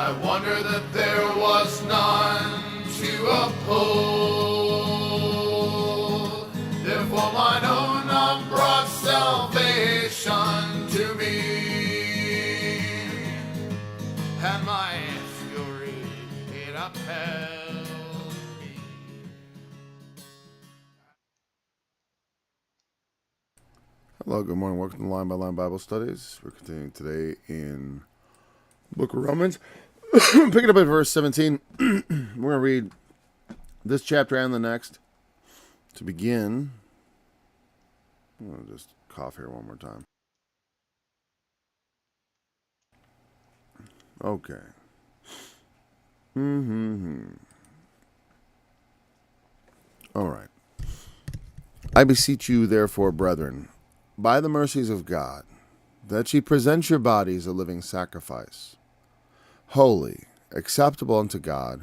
I wonder that there was none to uphold. Therefore mine own arm brought salvation to me, and my fury it upheld me. Hello, good morning. Welcome to Line by Line Bible Studies. We're continuing today in the book of Romans. Picking up at verse 17. We're going to read this chapter and the next. To begin, I'm going to just cough here one more time. Okay. All right. I beseech you, therefore, brethren, by the mercies of God, that ye present your bodies a living sacrifice, holy, acceptable unto God,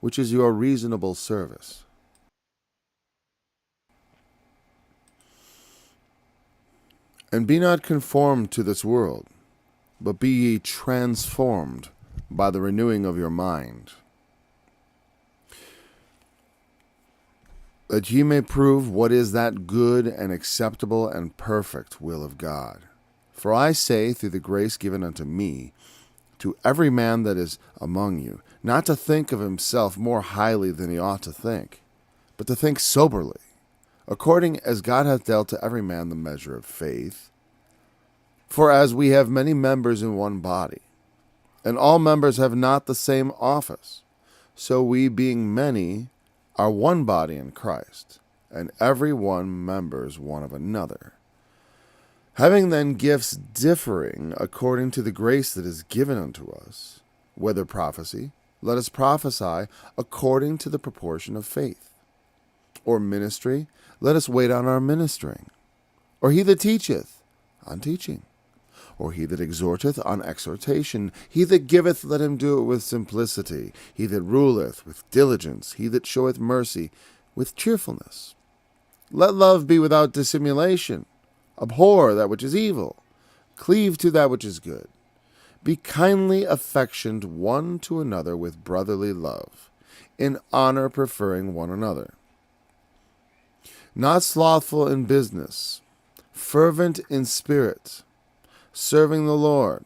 which is your reasonable service. And be not conformed to this world, but be ye transformed by the renewing of your mind, that ye may prove what is that good and acceptable and perfect will of God. For I say, through the grace given unto me, to every man that is among you, not to think of himself more highly than he ought to think, but to think soberly, according as God hath dealt to every man the measure of faith. For as we have many members in one body, and all members have not the same office, so we, being many, are one body in Christ, and every one members one of another. Having then gifts differing according to the grace that is given unto us, whether prophecy, let us prophesy according to the proportion of faith. Or ministry, let us wait on our ministering. Or he that teacheth, on teaching. Or he that exhorteth, on exhortation. He that giveth, let him do it with simplicity. He that ruleth, with diligence. He that showeth mercy, with cheerfulness. Let love be without dissimulation. Abhor that which is evil. Cleave to that which is good. Be kindly affectioned one to another with brotherly love, in honor preferring one another. Not slothful in business, fervent in spirit, serving the Lord,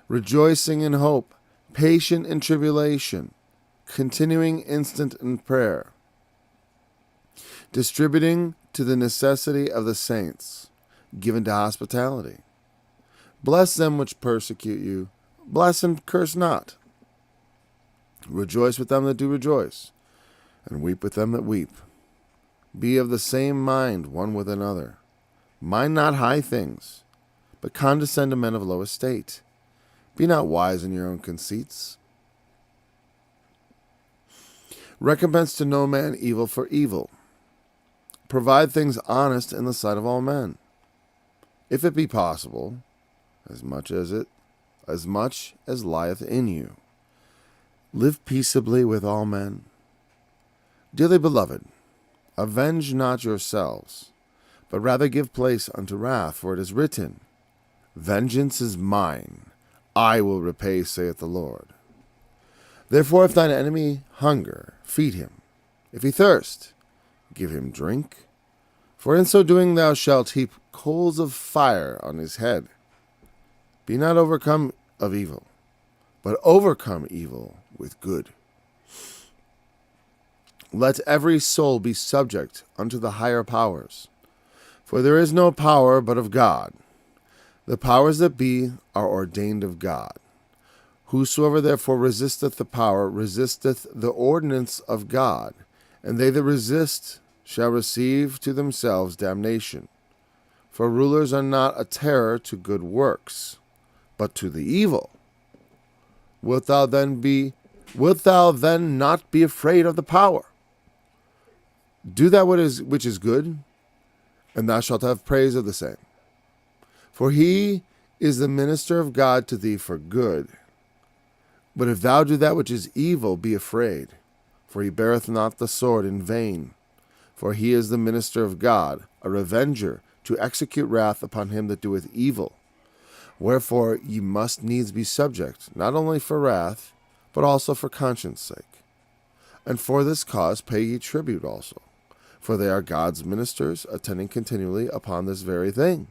rejoicing in hope, patient in tribulation, continuing instant in prayer, distributing to the necessity of the saints, given to hospitality. Bless them which persecute you, bless and curse not. Rejoice with them that do rejoice, and weep with them that weep. Be of the same mind one with another. Mind not high things, but condescend to men of low estate. Be not wise in your own conceits. Recompense to no man evil for evil. Provide things honest in the sight of all men. If it be possible, as much as lieth in you, live peaceably with all men. Dearly beloved, avenge not yourselves, but rather give place unto wrath, for it is written, Vengeance is mine, I will repay, saith the Lord. Therefore, if thine enemy hunger, feed him. If he thirst, give him drink. For in so doing thou shalt heap coals of fire on his head. Be not overcome of evil, but overcome evil with good. Let every soul be subject unto the higher powers, for there is no power but of God. The powers that be are ordained of God. Whosoever therefore resisteth the power resisteth the ordinance of God, and they that resist shall receive to themselves damnation. For rulers are not a terror to good works, but to the evil. Wilt thou then not be afraid of the power? Do that which is good, and thou shalt have praise of the same. For he is the minister of God to thee for good. But if thou do that which is evil, be afraid, for he beareth not the sword in vain. For he is the minister of God, a revenger, to execute wrath upon him that doeth evil. Wherefore ye must needs be subject, not only for wrath, but also for conscience sake. And for this cause pay ye tribute also, for they are God's ministers, attending continually upon this very thing.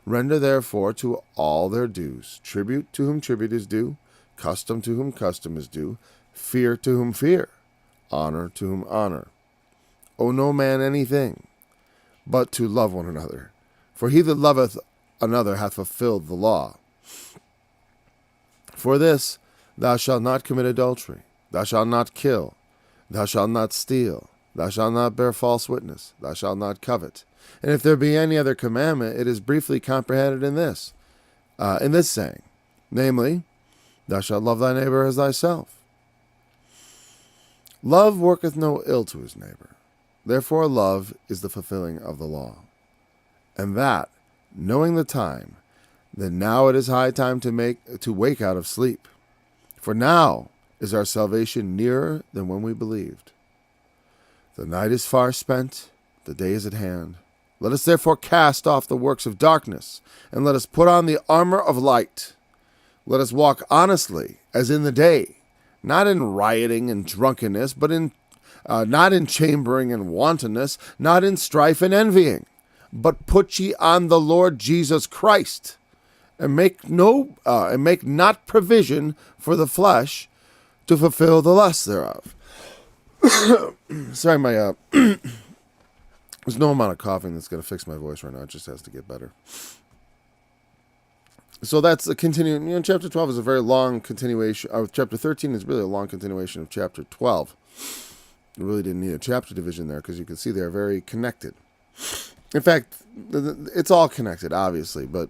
Render therefore to all their dues, tribute to whom tribute is due, custom to whom custom is due, fear to whom fear, honor to whom honor. Owe no man anything, but to love one another. For he that loveth another hath fulfilled the law. For this, thou shalt not commit adultery, thou shalt not kill, thou shalt not steal, thou shalt not bear false witness, thou shalt not covet. And if there be any other commandment, it is briefly comprehended in this saying, namely, thou shalt love thy neighbor as thyself. Love worketh no ill to his neighbor. Therefore love is the fulfilling of the law. And that, knowing the time, that now it is high time to wake out of sleep. For now is our salvation nearer than when we believed. The night is far spent, the day is at hand. Let us therefore cast off the works of darkness, and let us put on the armor of light. Let us walk honestly, as in the day, not in rioting and drunkenness, but not in chambering and wantonness, not in strife and envying, but put ye on the Lord Jesus Christ, and make not provision for the flesh to fulfill the lust thereof. Sorry, there's no amount of coughing that's going to fix my voice right now. It just has to get better. So that's a continuing. Chapter 12 is a very long continuation. Chapter 13 is really a long continuation of chapter 12. You really didn't need a chapter division there because you can see they're very connected. In fact, it's all connected, obviously, but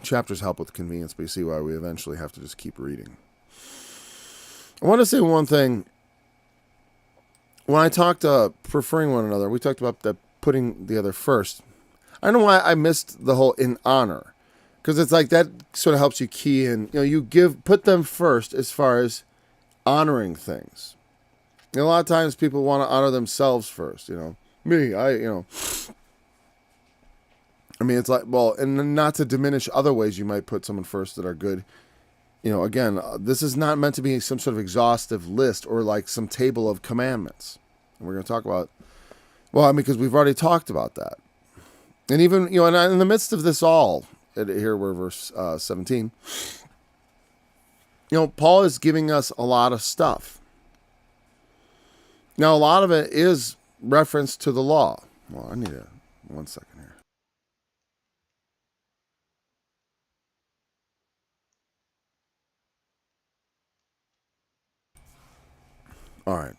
chapters help with convenience, but you see why we eventually have to just keep reading. I want to say one thing. When I talked preferring one another, we talked about that putting the other first. I don't know why I missed the whole in honor. Because it's like that sort of helps you key in. You put them first as far as honoring things. A lot of times people want to honor themselves first. It's like, well, and not to diminish other ways you might put someone first that are good. Again, this is not meant to be some sort of exhaustive list or like some table of commandments. And we're going to talk about, because we've already talked about that. And even, and in the midst of this all, here we're verse 17. Paul is giving us a lot of stuff. Now, a lot of it is reference to the law. Well, I need one second here. All right.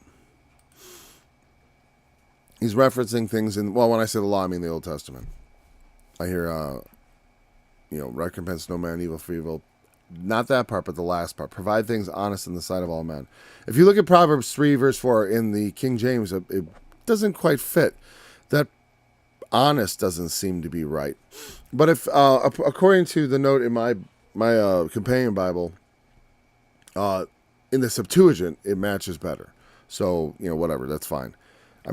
He's referencing things when I say the law, I mean the Old Testament. I hear, recompense no man evil for evil. Not that part, but the last part. Provide things honest in the sight of all men. If you look at Proverbs 3, verse 4 in the King James, it doesn't quite fit. That honest doesn't seem to be right. But if, according to the note in my companion Bible, in the Septuagint, it matches better. So, whatever, that's fine.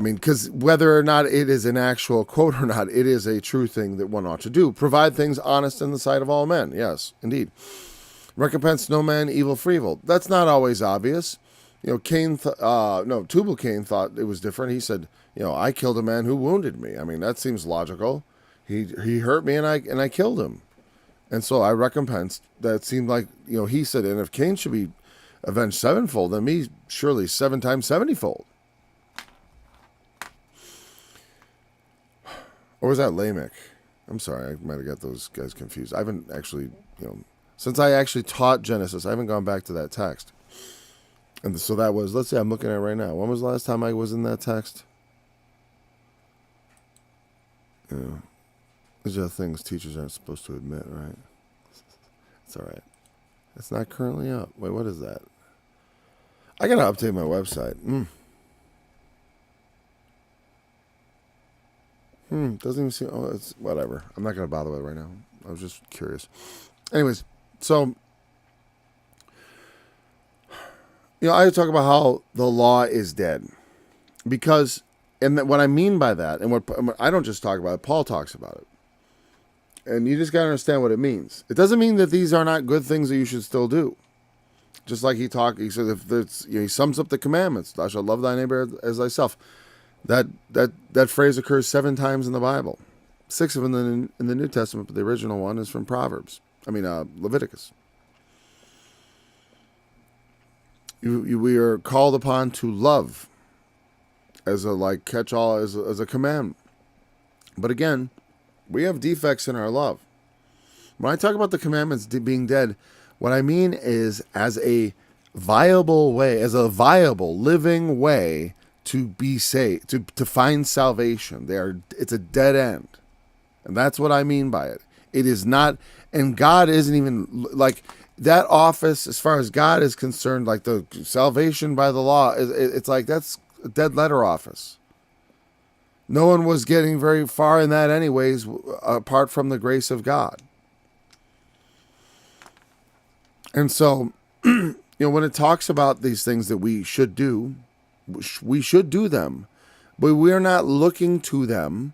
Because whether or not it is an actual quote or not, it is a true thing that one ought to do. Provide things honest in the sight of all men. Yes, indeed. Recompense no man evil for evil. That's not always obvious. Tubal Cain thought it was different. He said, I killed a man who wounded me. That seems logical. He hurt me and I killed him. And so I recompensed. That seemed like, he said, and if Cain should be avenged sevenfold, then me surely 7 times 70-fold. Or was that Lamech? I'm sorry, I might have got those guys confused. I haven't actually, since I actually taught Genesis, I haven't gone back to that text. And so that was, let's see, I'm looking at it right now. When was the last time I was in that text? These are things teachers aren't supposed to admit, right? It's all right. It's not currently up. Wait, what is that? I got to update my website. Doesn't even seem, it's whatever. I'm not going to bother with it right now. I was just curious. Anyways, so, I talk about how the law is dead. Because, and what I mean by that, and what I don't just talk about it, Paul talks about it. And you just got to understand what it means. It doesn't mean that these are not good things that you should still do. Just like he said, if there's, he sums up the commandments: "Thou shalt love thy neighbor as thyself." That phrase occurs 7 times in the Bible, 6 of them in the New Testament, but the original one is from Leviticus. We are called upon to love as a catch-all, as a command. But again, we have defects in our love. When I talk about the commandments being dead, what I mean is as a viable way, as a viable living way to be saved, to find salvation. It's a dead end. And that's what I mean by it. It is not, and God isn't even that office, as far as God is concerned, like the salvation by the law, it's like that's a dead letter office. No one was getting very far in that anyways, apart from the grace of God. And so, when it talks about these things that we should do them, but we are not looking to them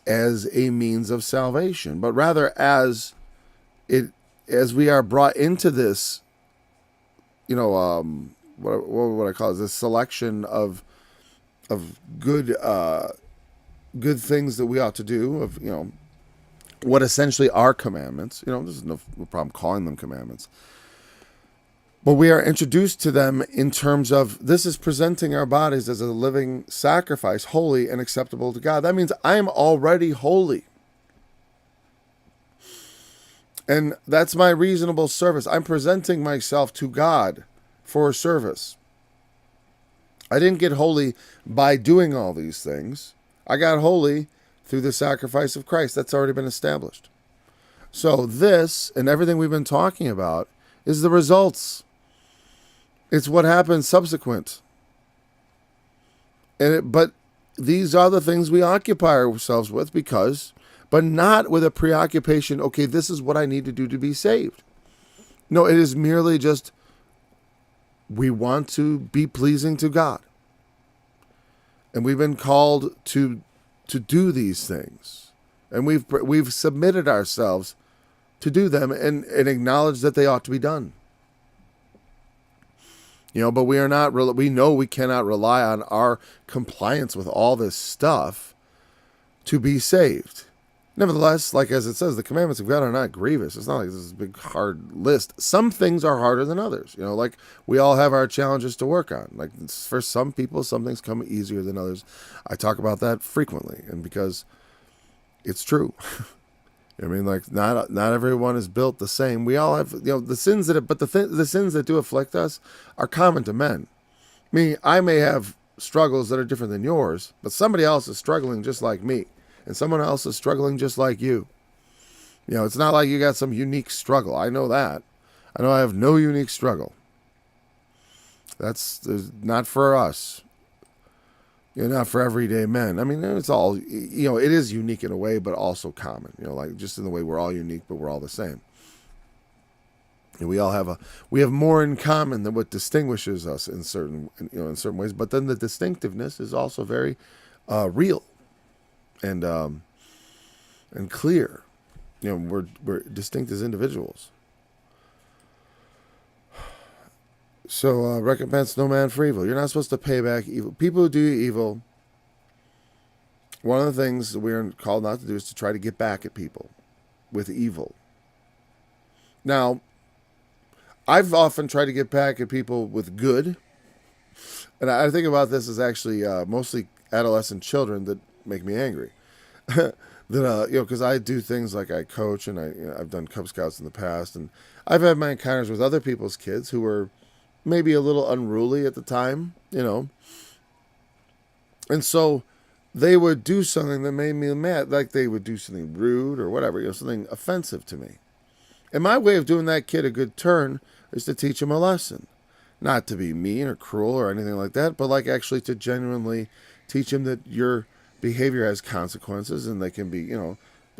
as a means of salvation, but rather as we are brought into this, what would I call it? This selection of good things that we ought to do, of what essentially are commandments. There's no problem calling them commandments. But we are introduced to them in terms of, this is presenting our bodies as a living sacrifice, holy and acceptable to God. That means I am already holy. And that's my reasonable service. I'm presenting myself to God for service. I didn't get holy by doing all these things. I got holy through the sacrifice of Christ. That's already been established. So this and everything we've been talking about is the results. It's what happens subsequent. But these are the things we occupy ourselves with, but not with a preoccupation, okay, this is what I need to do to be saved. No, it is merely just, we want to be pleasing to God. And we've been called to do these things. And we've submitted ourselves to do them and acknowledge that they ought to be done. But we know we cannot rely on our compliance with all this stuff to be saved. Nevertheless, as it says, the commandments of God are not grievous. It's not like this is a big, hard list. Some things are harder than others. We all have our challenges to work on. For some people, some things come easier than others. I talk about that frequently, and because it's true. Not everyone is built the same. We all have, the sins the sins that do afflict us are common to men. I may have struggles that are different than yours, but somebody else is struggling just like me. And someone else is struggling just like you. It's not like you got some unique struggle. I know that. I know I have no unique struggle. That's not for us. Not for everyday men. It's all, it is unique in a way, but also common. Just in the way we're all unique, but we're all the same. And we have more in common than what distinguishes us in certain ways. But then the distinctiveness is also very real and clear. We're distinct as individuals. So recompense no man for evil. You're not supposed to pay back evil. People who do evil, one of the things that we're called not to do is to try to get back at people with evil. Now, I've often tried to get back at people with good. And I think about this as actually mostly adolescent children that make me angry. Because I do things like I coach and I've done Cub Scouts in the past. And I've had my encounters with other people's kids who were maybe a little unruly at the time, and so they would do something that made me mad, like they would do something rude or whatever, something offensive to me. And my way of doing that kid a good turn is to teach him a lesson, not to be mean or cruel or anything like that, but actually to genuinely teach him that your behavior has consequences and they can be,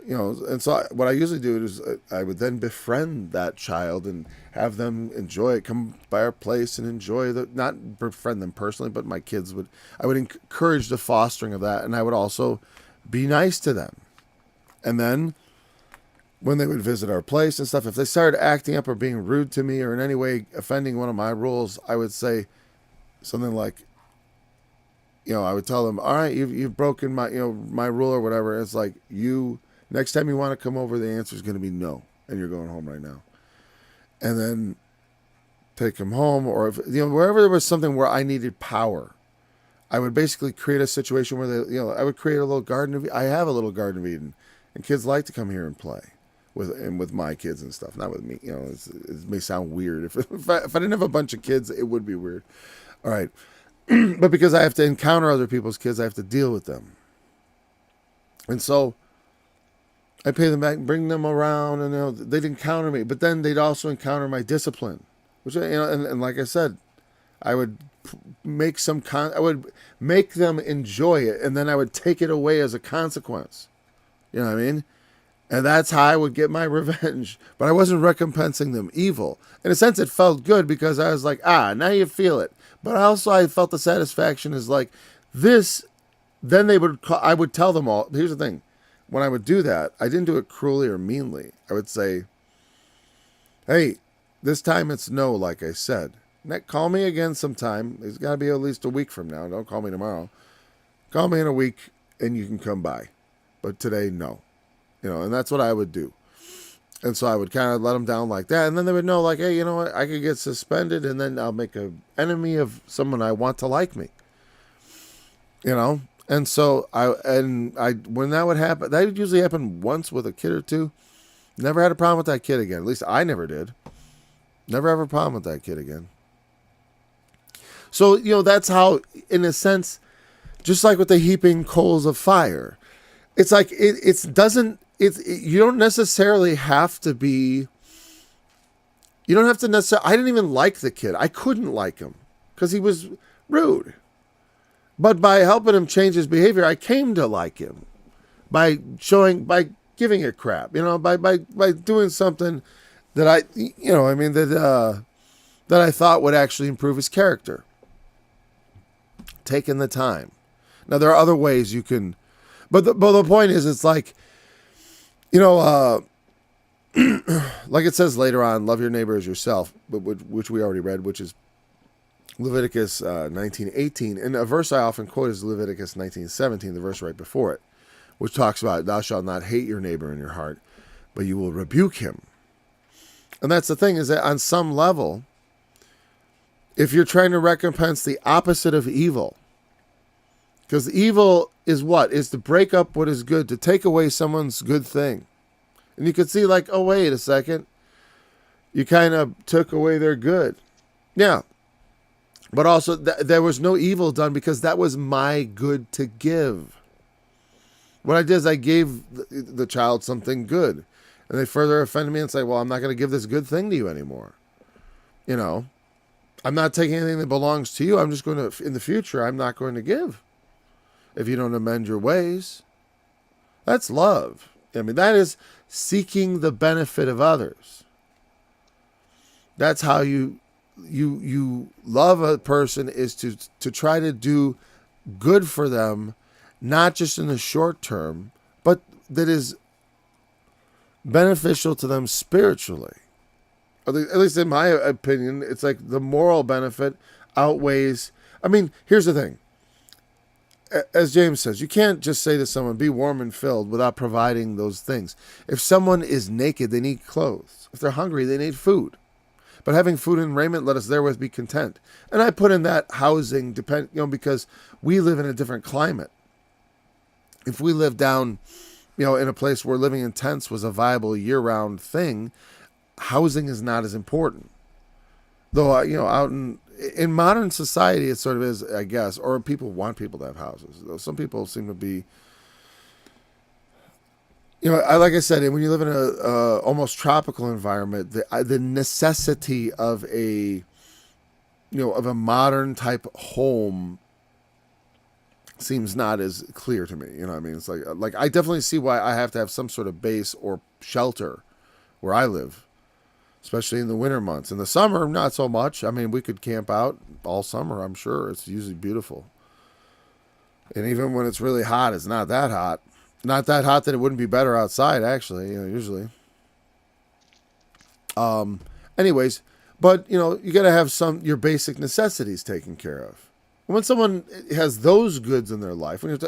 and so what I usually do is I would then befriend that child and have them enjoy it, come by our place and enjoy not befriend them personally, but my kids I would encourage the fostering of that. And I would also be nice to them. And then when they would visit our place and stuff, if they started acting up or being rude to me or in any way offending one of my rules, I would say something like, I would tell them, all right, you've broken my, my rule or whatever. It's like, next time you want to come over, the answer is going to be no. And you're going home right now. And then take them home, or if, wherever there was something where I needed power, I would basically create a situation where I would create a little Garden of Eden. I have a little Garden of Eden, and kids like to come here and play with my kids and stuff, not with me. It may sound weird. If I didn't have a bunch of kids, it would be weird. All right. But because I have to encounter other people's kids, I have to deal with them. And so I pay them back, bring them around, and they'd encounter me. But then they'd also encounter my discipline, which and like I said, I would make I would make them enjoy it, and then I would take it away as a consequence. You know what I mean? And that's how I would get my revenge. But I wasn't recompensing them evil. In a sense, it felt good because I was like, now you feel it. But also I felt the satisfaction is like this. Then I would tell them all. Here's the thing. When I would do that, I didn't do it cruelly or meanly. I would say, hey, this time it's no, like I said. Call me again sometime. It's got to be at least a week from now. Don't call me tomorrow. Call me in a week and you can come by. But today, no. And that's what I would do. And so I would kind of let them down like that. And then they would know, like, hey, you know what? I could get suspended and then I'll make an enemy of someone I want to like me. And so when that would happen, that would usually happen once with a kid or two. Never had a problem with that kid again. At least I never did. Never have a problem with that kid again. So, that's how, in a sense, just like with the heaping coals of fire, it's like, you don't necessarily have to be, I didn't even like the kid. I couldn't like him because he was rude. But by helping him change his behavior, I came to like him by giving it crap, by doing something that that I thought would actually improve his character. Taking the time. Now there are other ways you can, but the point is, it's like, like it says later on, love your neighbor as yourself, but which we already read, which is Leviticus 19:18, and a verse I often quote is Leviticus 19:17, the verse right before it, which talks about thou shalt not hate your neighbor in your heart, but you will rebuke him. And that's the thing, is that on some level, if you're trying to recompense the opposite of evil, because evil is what? Is to break up what is good, to take away someone's good thing. And you could see like, oh, wait a second. You kind of took away their good. Yeah. But also there was no evil done because that was my good to give. What I did is I gave the child something good. And they further offended me and say, well, I'm not going to give this good thing to you anymore. I'm not taking anything that belongs to you. I'm just going to, in the future, I'm not going to give. If you don't amend your ways. That's love. That is seeking the benefit of others. That's how you love a person, is to try to do good for them, not just in the short term, but that is beneficial to them spiritually. At least in my opinion, it's like the moral benefit outweighs. Here's the thing. As James says, you can't just say to someone, be warm and filled, without providing those things. If someone is naked, they need clothes. If they're hungry, they need food. But having food and raiment, let us therewith be content. And I put in that housing, because we live in a different climate. If we live down, in a place where living in tents was a viable year-round thing, housing is not as important. Though, out in modern society, it sort of is, I guess, or people want people to have houses. Though some people seem to be, like I said, when you live in a almost tropical environment, the necessity of a modern type home seems not as clear to me. It's like I definitely see why I have to have some sort of base or shelter where I live. Especially in the winter months. In the summer, not so much. We could camp out all summer, I'm sure. It's usually beautiful. And even when it's really hot, it's not that hot. Not that hot that it wouldn't be better outside, actually, usually. Anyways, but you got to have your basic necessities taken care of. When someone has those goods in their life, when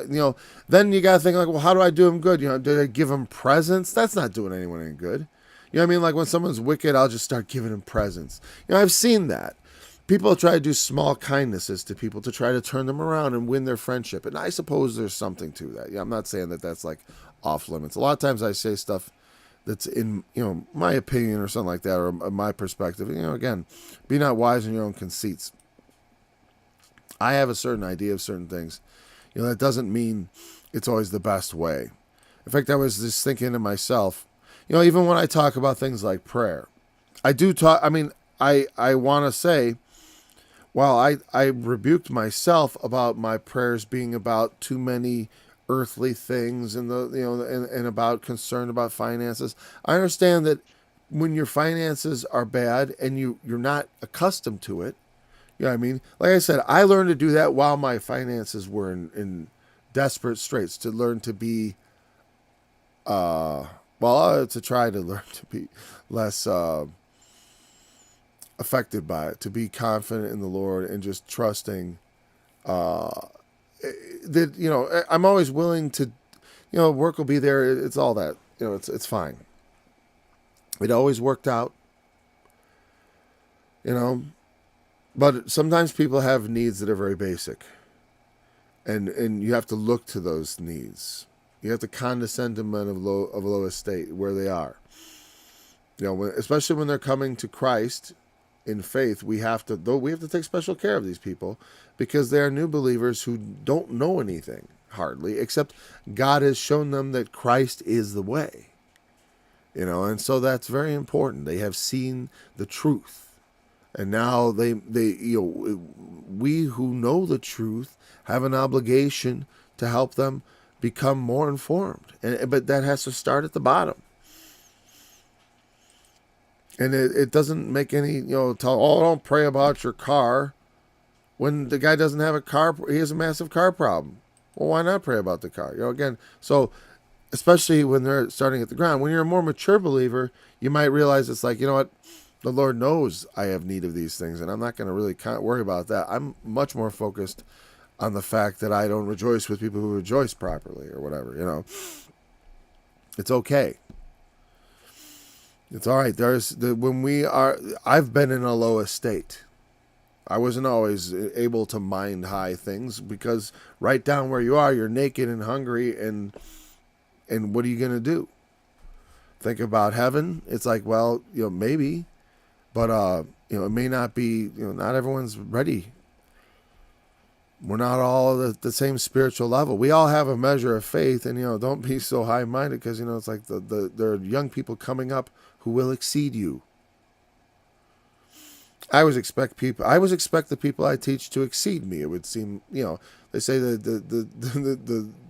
then you got to think like, well, how do I do them good? Do I give them presents? That's not doing anyone any good. You know what I mean? Like when someone's wicked, I'll just start giving them presents. I've seen that. People try to do small kindnesses to people to try to turn them around and win their friendship. And I suppose there's something to that. I'm not saying that that's like off limits. A lot of times I say stuff that's in, my opinion or something like that, or my perspective. Again, be not wise in your own conceits. I have a certain idea of certain things. That doesn't mean it's always the best way. In fact, I was just thinking to myself, even when I talk about things like prayer, I do talk, I want to say, well, I rebuked myself about my prayers being about too many earthly things and and about concern about finances. I understand that when your finances are bad and you're not accustomed to it, you know what I mean? Like I said, I learned to do that while my finances were in desperate straits, to learn to be, to try to learn to be less affected by it, to be confident in the Lord and just trusting that, I'm always willing to, work will be there. It's all that, it's fine. It always worked out, but sometimes people have needs that are very basic, and you have to look to those needs. You have to condescend to men of low estate where they are. Especially when they're coming to Christ in faith, we have to take special care of these people, because they are new believers who don't know anything hardly, except God has shown them that Christ is the way. And so that's very important. They have seen the truth. And now we who know the truth have an obligation to help them become more informed. But that has to start at the bottom. And it doesn't make any, don't pray about your car. When the guy doesn't have a car, he has a massive car problem. Well, why not pray about the car? Again, so especially when they're starting at the ground. When you're a more mature believer, you might realize it's like, what? The Lord knows I have need of these things, and I'm not going to really worry about that. I'm much more focused on the fact that I don't rejoice with people who rejoice properly or whatever, It's okay. It's all right. I've been in a low estate. I wasn't always able to mind high things, because right down where you are, you're naked and hungry, and what are you going to do? Think about heaven. It's like, well, maybe, but it may not be. Not everyone's ready. We're not all at the same spiritual level. We all have a measure of faith, and don't be so high-minded, because it's like there are young people coming up who will exceed you. I always expect the people I teach to exceed me. It would seem, they say that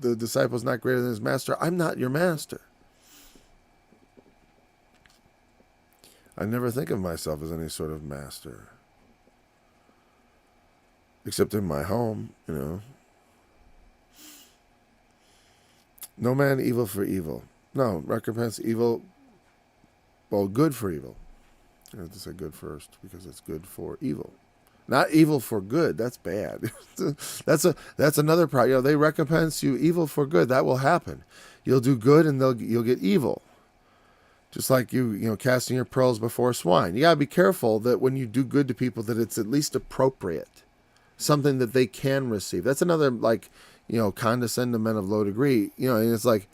the disciple's not greater than his master. I'm not your master. I never think of myself as any sort of master, except in my home, No man evil for evil. No, recompense evil, good for evil. I have to say good first, because it's good for evil. Not evil for good. That's bad. that's another problem. They recompense you evil for good. That will happen. You'll do good and you'll get evil. Just like you casting your pearls before swine. You gotta be careful that when you do good to people, that it's at least appropriate, something that they can receive. That's another condescend to men of low degree. And it's like,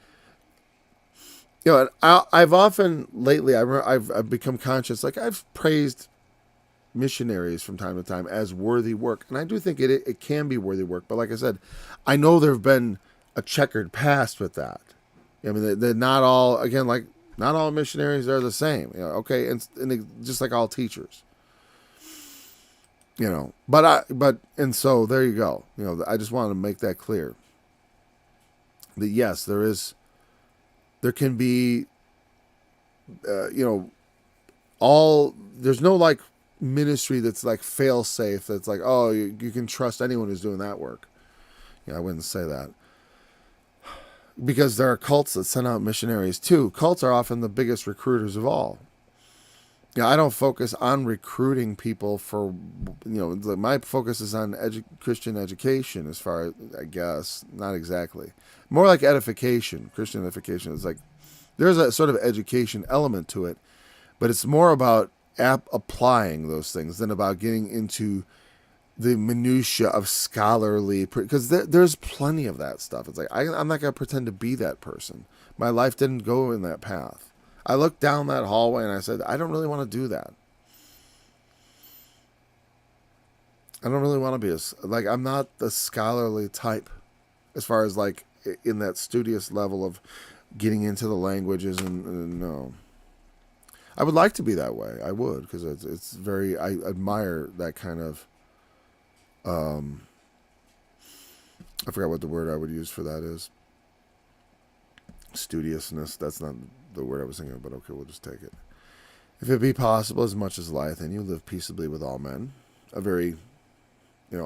I've often lately I've become conscious. Like, I've praised missionaries from time to time as worthy work, and I do think it can be worthy work. But like I said, I know there have been a checkered past with that. They're not all, again, like, not all missionaries are the same. Okay, and just like all teachers. And so there you go. I just wanted to make that clear. That yes, there can be, there's no like ministry that's like fail safe. That's like, oh, you can trust anyone who's doing that work. I wouldn't say that. Because there are cults that send out missionaries too. Cults are often the biggest recruiters of all. I don't focus on recruiting people for, my focus is on Christian education as far as, I guess, not exactly. More like edification. Christian edification is like, there's a sort of education element to it, but it's more about applying those things than about getting into the minutia of scholarly, because there's plenty of that stuff. It's like, I'm not going to pretend to be that person. My life didn't go in that path. I looked down that hallway and I said, I don't really want to do that. I don't really want to be I'm not the scholarly type as far as like in that studious level of getting into the languages and no. I would like to be that way. I would, because it's very, I admire that kind of, I forgot what the word I would use for that is. Studiousness. That's not the word I was thinking of, but okay, we'll just take it. If it be possible, as much as lieth in you, live peaceably with all men. A very,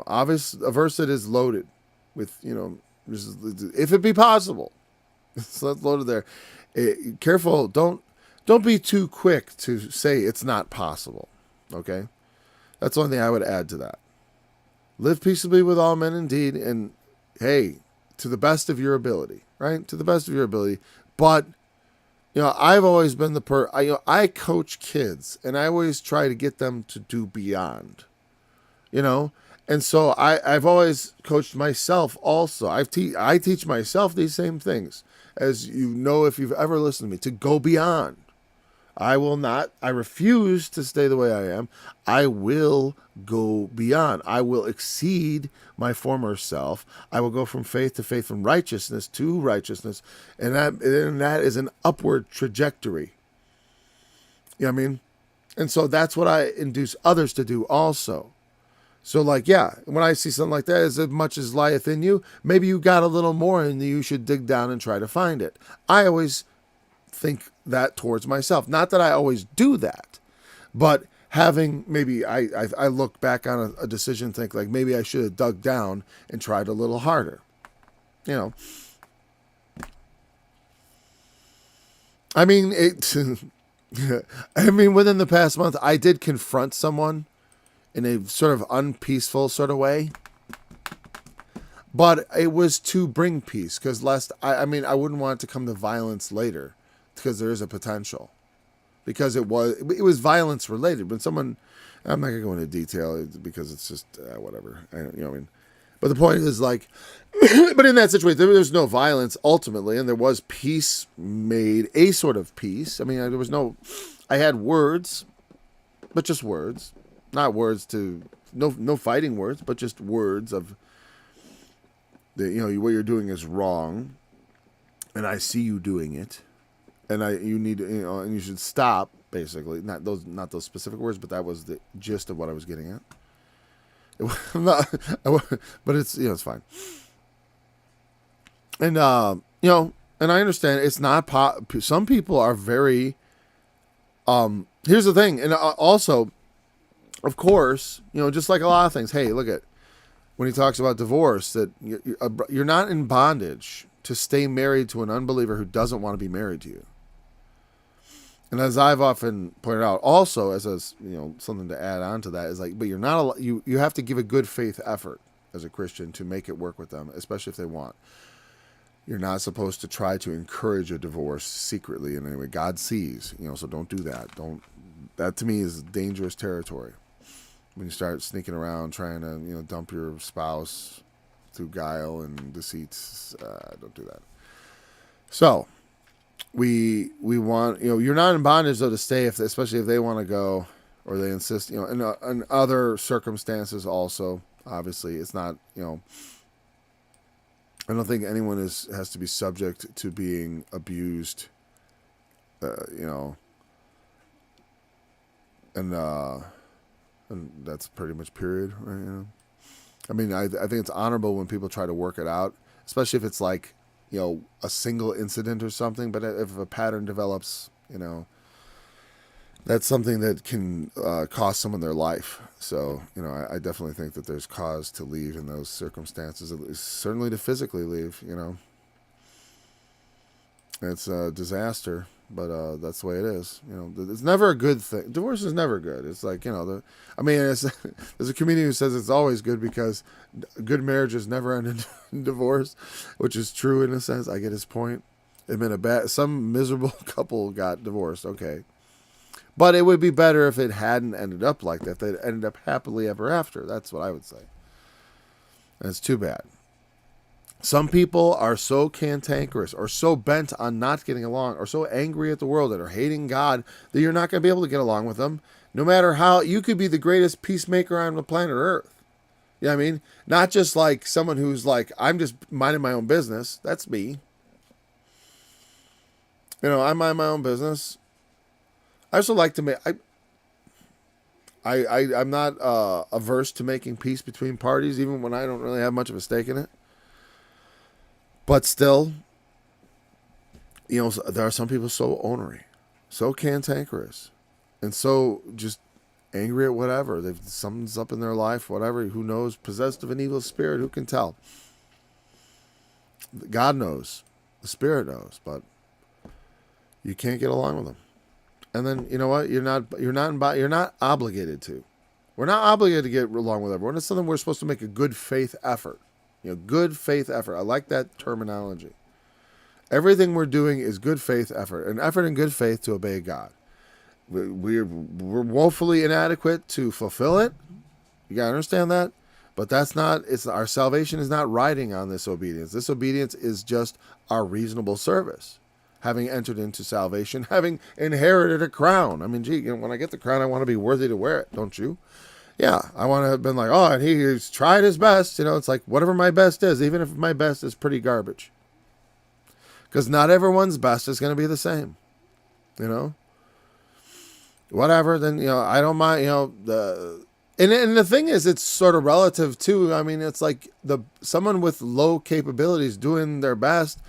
obvious, a verse that is loaded with, if it be possible. So that's loaded there. Careful, don't be too quick to say it's not possible. Okay? That's the only thing I would add to that. Live peaceably with all men indeed, and hey, to the best of your ability, right? To the best of your ability. But, I've always been I coach kids, and I always try to get them to do beyond, And so I've always coached myself also. I teach myself these same things, as if you've ever listened to me, to go beyond. I refuse to stay the way I am. I will go beyond. I will exceed my former self. I will go from faith to faith, from righteousness to righteousness. And that is an upward trajectory. You know what I mean? And so that's what I induce others to do also. So when I see something like that, as much as lieth in you, maybe you got a little more and you should dig down and try to find it. I always think that towards myself. Not that I always do that, but having maybe I look back on a decision and think like maybe I should have dug down and tried a little harder. I mean, within the past month, I did confront someone in a sort of unpeaceful sort of way. But it was to bring peace, because I wouldn't want it to come to violence later, because there is a potential. Because it was violence related. When someone, I'm not going to go into detail because it's just whatever. But the point is but in that situation, there was no violence ultimately, and there was peace made, a sort of peace. There was I had words, but just words. Not words no fighting words, but just words of, what you're doing is wrong, and I see you doing it, and you need and you should stop. Basically, not those specific words, but that was the gist of what I was getting at. But it's it's fine. And and I understand it's not. Some people are very. Here's the thing, and also, of course, just like a lot of things. Hey, look at when he talks about divorce, that you're not in bondage to stay married to an unbeliever who doesn't want to be married to you. And as I've often pointed out, also as something to add on to that is but you're not you have to give a good faith effort as a Christian to make it work with them, especially if they want. You're not supposed to try to encourage a divorce secretly in any way. God sees, so don't do that. That to me is dangerous territory. When you start sneaking around trying to, dump your spouse through guile and deceit, don't do that. So we want, you're not in bondage though to stay, especially if they want to go or they insist, in other circumstances also. Obviously, it's not, I don't think anyone has to be subject to being abused, and that's pretty much period, right? I think it's honorable when people try to work it out, especially if it's like, a single incident or something. But if a pattern develops, that's something that can cost someone their life. So, I definitely think that there's cause to leave in those circumstances, at least certainly to physically leave, It's a disaster, but that's the way it is. It's never a good thing. Divorce is never good. It's like, there's a comedian who says it's always good because good marriages never end in divorce, which is true in a sense. I get his point. Some miserable couple got divorced. Okay. But it would be better if it hadn't ended up like that. They'd ended up happily ever after. That's what I would say. And it's too bad. Some people are so cantankerous or so bent on not getting along or so angry at the world and are hating God that you're not going to be able to get along with them. No matter how, you could be the greatest peacemaker on the planet Earth. You know what I mean? Not just like someone who's like, I'm just minding my own business. That's me. I mind my own business. I also like to make... I'm not averse to making peace between parties, even when I don't really have much of a stake in it. But still, there are some people so ornery, so cantankerous, and so just angry at whatever. Something's up in their life, whatever. Who knows? Possessed of an evil spirit. Who can tell? God knows. The Spirit knows. But you can't get along with them. And then you know what? You're not obligated to. We're not obligated to get along with everyone. It's something we're supposed to make a good faith effort. Good faith effort. I like that terminology. Everything we're doing is good faith effort, an effort in good faith to obey God. We're woefully inadequate to fulfill it. You got to understand that. But our salvation is not riding on this obedience. This obedience is just our reasonable service. Having entered into salvation, having inherited a crown. I mean, when I get the crown, I want to be worthy to wear it, don't you? Yeah, I want to have been like, and he's tried his best. It's like whatever my best is, even if my best is pretty garbage. Because not everyone's best is going to be the same. Whatever, then, I don't mind, and the thing is, it's sort of relative too. I mean, it's like someone with low capabilities doing their best,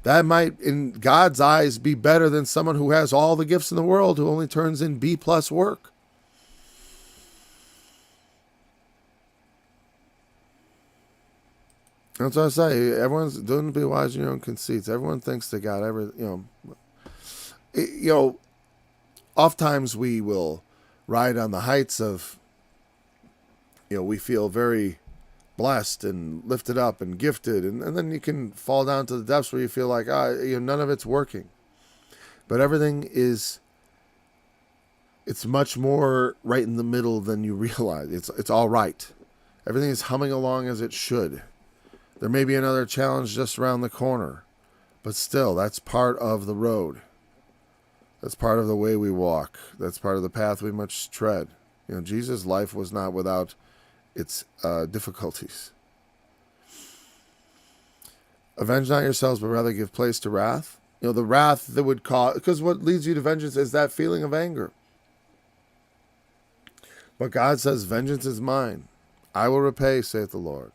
that might, in God's eyes, be better than someone who has all the gifts in the world who only turns in B+ work. That's what I say. Everyone's doing be wise in your own conceits. Everyone thinks they got everything. Oftentimes we will ride on the heights of. We feel very blessed and lifted up and gifted, and then you can fall down to the depths where you feel like none of it's working. But everything is. It's much more right in the middle than you realize. It's all right. Everything is humming along as it should. There may be another challenge just around the corner, but still, that's part of the road. That's part of the way we walk. That's part of the path we must tread. Jesus' life was not without its difficulties. Avenge not yourselves, but rather give place to wrath. The wrath that would cause, because what leads you to vengeance is that feeling of anger. But God says, vengeance is mine. I will repay, saith the Lord.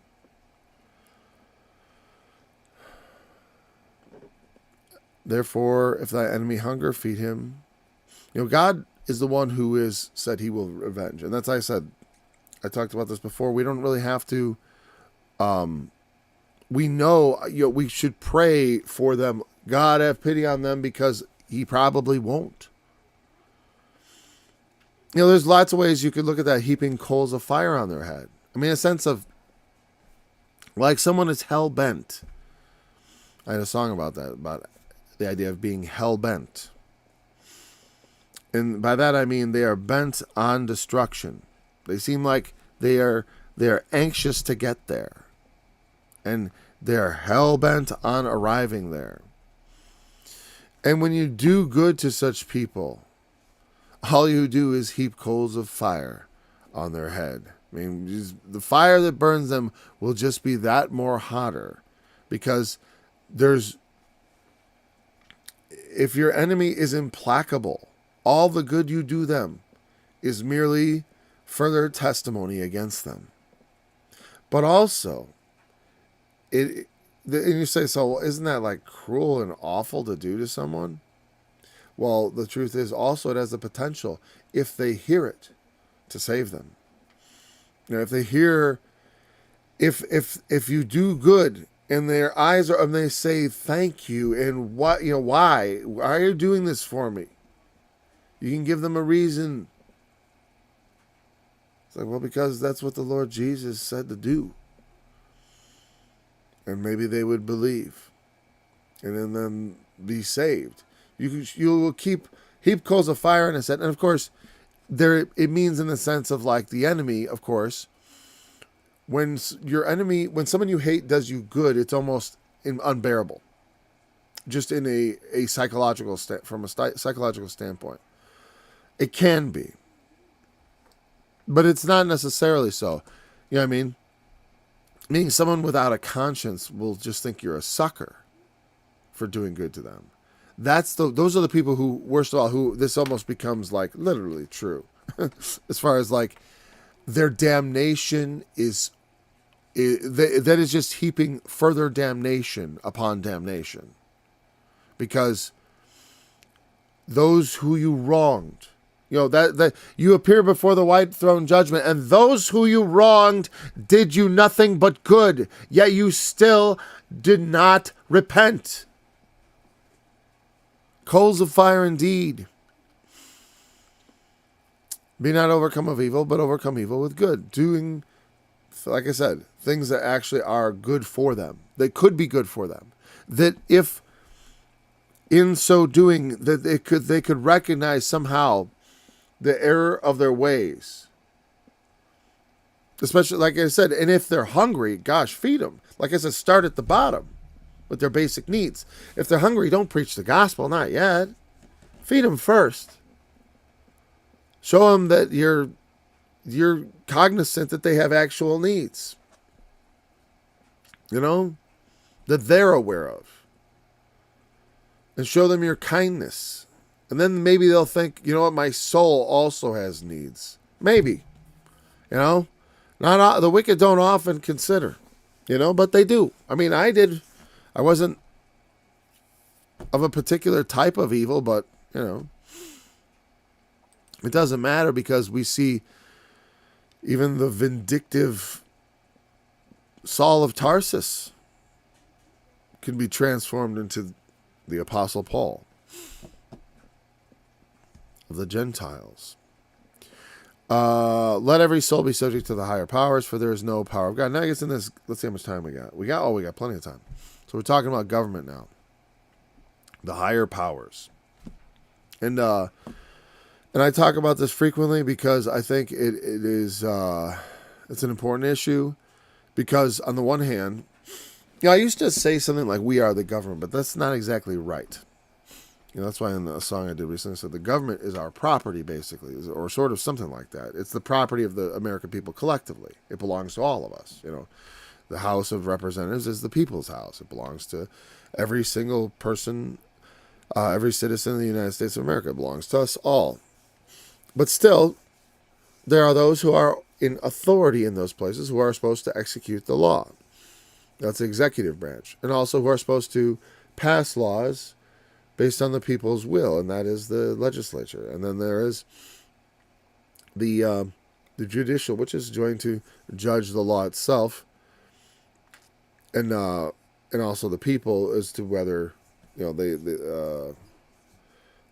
Therefore, if thy enemy hunger, feed him. God is the one who is said he will revenge. And that's, I talked about this before. We don't really have to, we know, we should pray for them. God, have pity on them, because he probably won't. There's lots of ways you could look at that, heaping coals of fire on their head. I mean, a sense of, like someone is hell-bent. I had a song about that, about the idea of being hell-bent. And by that I mean they are bent on destruction. They seem like they are anxious to get there. And they're hell-bent on arriving there. And when you do good to such people, all you do is heap coals of fire on their head. I mean, the fire that burns them will just be that more hotter. Because if your enemy is implacable, all the good you do them is merely further testimony against them. But also, and you say, so isn't that like cruel and awful to do to someone? Well, the truth is also it has the potential, if they hear it, to save them. If they hear, if you do good and their eyes are, and they say thank you, and what, why are you doing this for me? You can give them a reason. It's like, well, because that's what the Lord Jesus said to do. And maybe they would believe, and then be saved. You will heap coals of fire in a set, and of course, it means in the sense of like the enemy. Of course, when someone you hate does you good, it's almost unbearable. Just in a psychological from a psychological standpoint, it can be, but it's not necessarily so. You know what I mean? Meaning someone without a conscience will just think you're a sucker for doing good to them. Those are the people who, worst of all, who this almost becomes like literally true. As far as like their damnation that is just heaping further damnation upon damnation. Because those who you wronged, that you appear before the white throne judgment, and those who you wronged did you nothing but good, yet you still did not repent. Coals of fire indeed. Be not overcome of evil, but overcome evil with good. Doing, like I said, things that actually are good for them. They could be good for them. That if in so doing, that they could recognize somehow the error of their ways. Especially, like I said, and if they're hungry, gosh, feed them. Like I said, start at the bottom with their basic needs. If they're hungry, don't preach the gospel, not yet. Feed them first. Show them that you're cognizant that they have actual needs. That they're aware of. And show them your kindness. And then maybe they'll think, you know what, my soul also has needs. Maybe. Not the wicked don't often consider, but they do. I mean, I did. I wasn't of a particular type of evil, but, it doesn't matter because we see even the vindictive Saul of Tarsus can be transformed into the Apostle Paul of the Gentiles. Let every soul be subject to the higher powers, for there is no power of God. Now I guess in this, let's see how much time we got. We got plenty of time. So we're talking about government now. The higher powers. And I talk about this frequently because I think it is it's an important issue. Because on the one hand, I used to say something like we are the government, but that's not exactly right. That's why in the song I did recently I said the government is our property, basically, or sort of something like that. It's the property of the American people collectively. It belongs to all of us. The House of Representatives is the people's house. It belongs to every single person, every citizen of the United States of America. It belongs to us all. But still, there are those who are in authority in those places who are supposed to execute the law. That's the executive branch. And also who are supposed to pass laws based on the people's will, and that is the legislature. And then there is the judicial, which is going to judge the law itself, and also the people as to whether the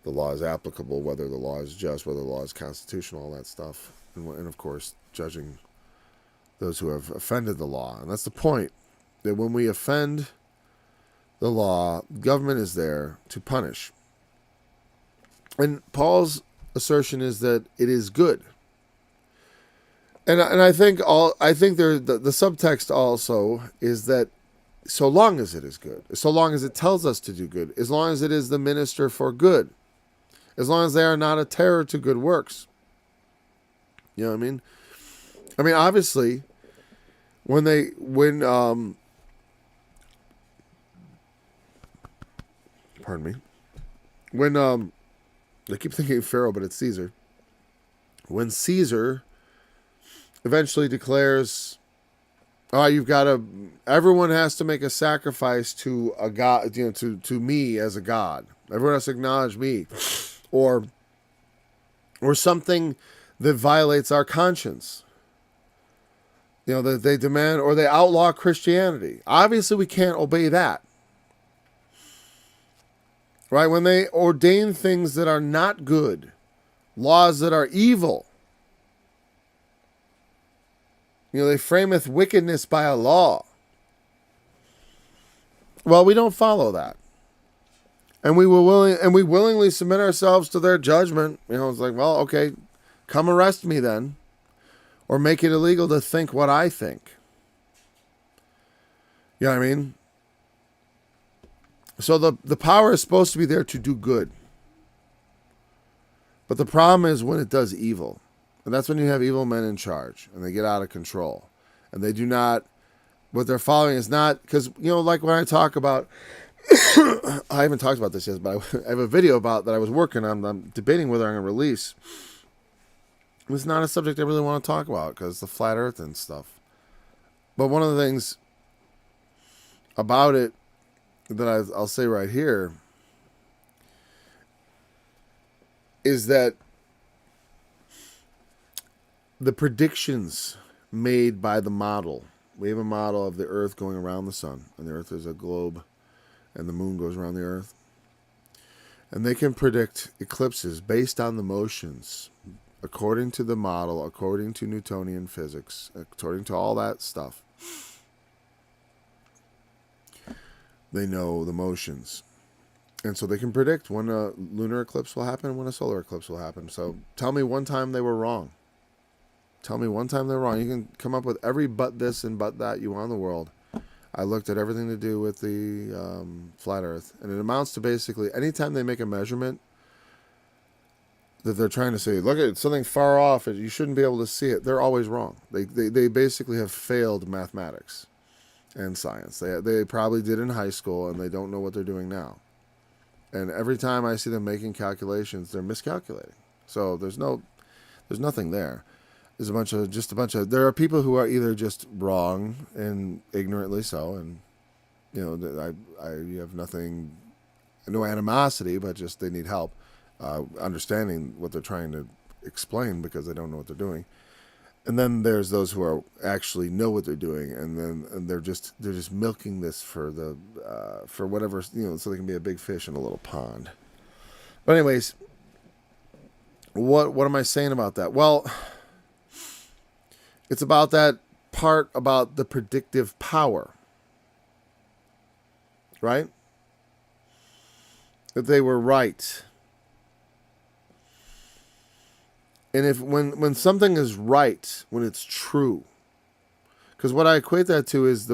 law is applicable, whether the law is just, whether the law is constitutional, all that stuff, and of course judging those who have offended the law. And that's the point, that when we offend the law, government is there to punish. And Paul's assertion is that it is good. And I think the subtext also is that so long as it is good, so long as it tells us to do good, as long as it is the minister for good, as long as they are not a terror to good works. You know what I mean? I mean, obviously, when pardon me, when I keep thinking Pharaoh, but it's Caesar. When Caesar eventually declares, everyone has to make a sacrifice to a god, to me as a god. Everyone has to acknowledge me, or something that violates our conscience. That they demand or they outlaw Christianity. Obviously, we can't obey that. Right? When they ordain things that are not good, laws that are evil, they frameth wickedness by a law. Well, we don't follow that. And we willingly submit ourselves to their judgment. It's like, well, okay, come arrest me then. Or make it illegal to think what I think. You know what I mean? So the power is supposed to be there to do good. But the problem is when it does evil. And that's when you have evil men in charge. And they get out of control. And they do not... What they're following is not... Because, like when I talk about... I haven't talked about this yet, but I have a video about that I was working on. I'm debating whether I'm going to release. It's not a subject I really want to talk about because it's the flat earth and stuff. But one of the things about it that I'll say right here is that the predictions made by the model. We have a model of the earth going around the sun, and the earth is a globe, and the moon goes around the earth. And they can predict eclipses based on the motions, according to the model, according to Newtonian physics, according to all that stuff. They know the motions. And so they can predict when a lunar eclipse will happen and when a solar eclipse will happen. So tell me one time they were wrong. Tell me one time they're wrong. You can come up with every but this and but that you want in the world. I looked at everything to do with the flat earth. And it amounts to basically anytime they make a measurement that they're trying to say, look at something far off, you shouldn't be able to see it. They're always wrong. They basically have failed mathematics and science. They probably did in high school, and they don't know what they're doing now. And every time I see them making calculations, they're miscalculating. So there's nothing there. There's a bunch of. There are people who are either just wrong and ignorantly so, and I have no animosity, but just they need help. Understanding what they're trying to explain because they don't know what they're doing, and then there's those who are actually know what they're doing, and they're just milking this for whatever so they can be a big fish in a little pond. But anyways, what am I saying about that? Well, it's about that part about the predictive power, right? That they were right. And if when something is right, when it's true, because what I equate that to is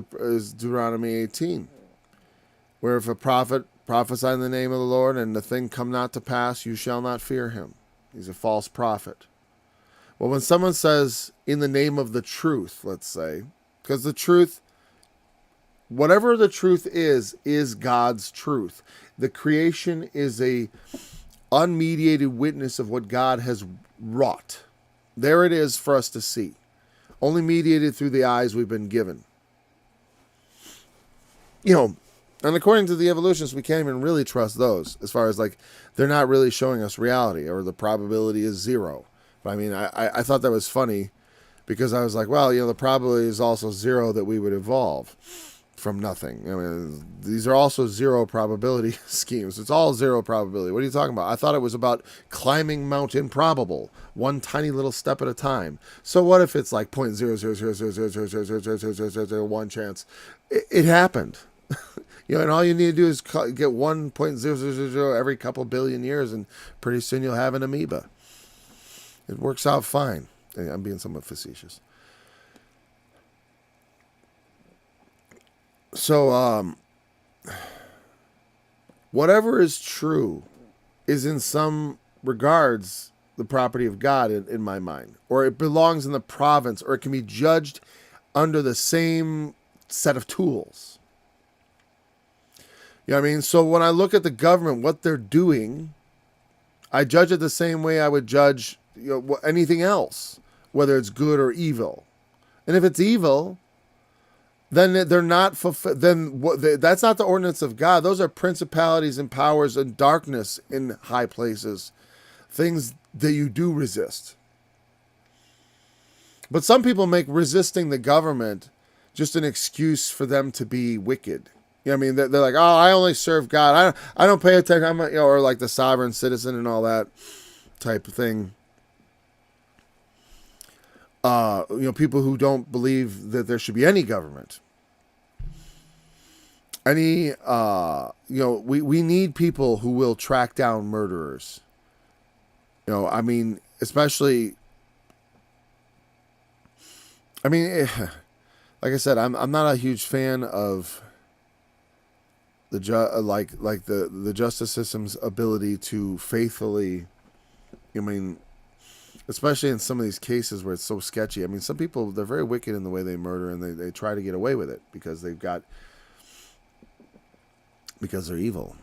Deuteronomy 18, where if a prophet prophesy in the name of the Lord and the thing come not to pass, you shall not fear him. He's a false prophet. Well, when someone says in the name of the truth, let's say, because the truth, whatever the truth is God's truth. The creation is a unmediated witness of what God has wrought. There it is for us to see. Only mediated through the eyes we've been given. And according to the evolutionists, we can't even really trust those as far as they're not really showing us reality or the probability is zero. But I mean, I thought that was funny because I was like, well, the probability is also zero that we would evolve from nothing. I mean, these are also zero probability schemes. It's all zero probability. What are you talking about? I thought it was about climbing Mount Improbable, one tiny little step at a time. So what if it's like 0.00000000001 chance? It happened. And all you need to do is get 1.000 every couple billion years, and pretty soon you'll have an amoeba. It works out fine. I'm being somewhat facetious. So, whatever is true is in some regards the property of God in my mind. Or it belongs in the province, or it can be judged under the same set of tools. You know what I mean? So when I look at the government, what they're doing, I judge it the same way I would judge anything else, whether it's good or evil. And if it's evil, then they're not fulfilled. Then that's not the ordinance of God. Those are principalities and powers and darkness in high places, things that you do resist. But some people make resisting the government just an excuse for them to be wicked. You know what I mean? They're like, oh, I only serve God. I don't pay attention. I'm or like the sovereign citizen and all that type of thing. People who don't believe that there should be any government. We need people who will track down murderers. Especially. Like I said, I'm not a huge fan of the the justice system's ability to faithfully. Especially in some of these cases where it's so sketchy. Some people, they're very wicked in the way they murder, and they try to get away with it because they're evil.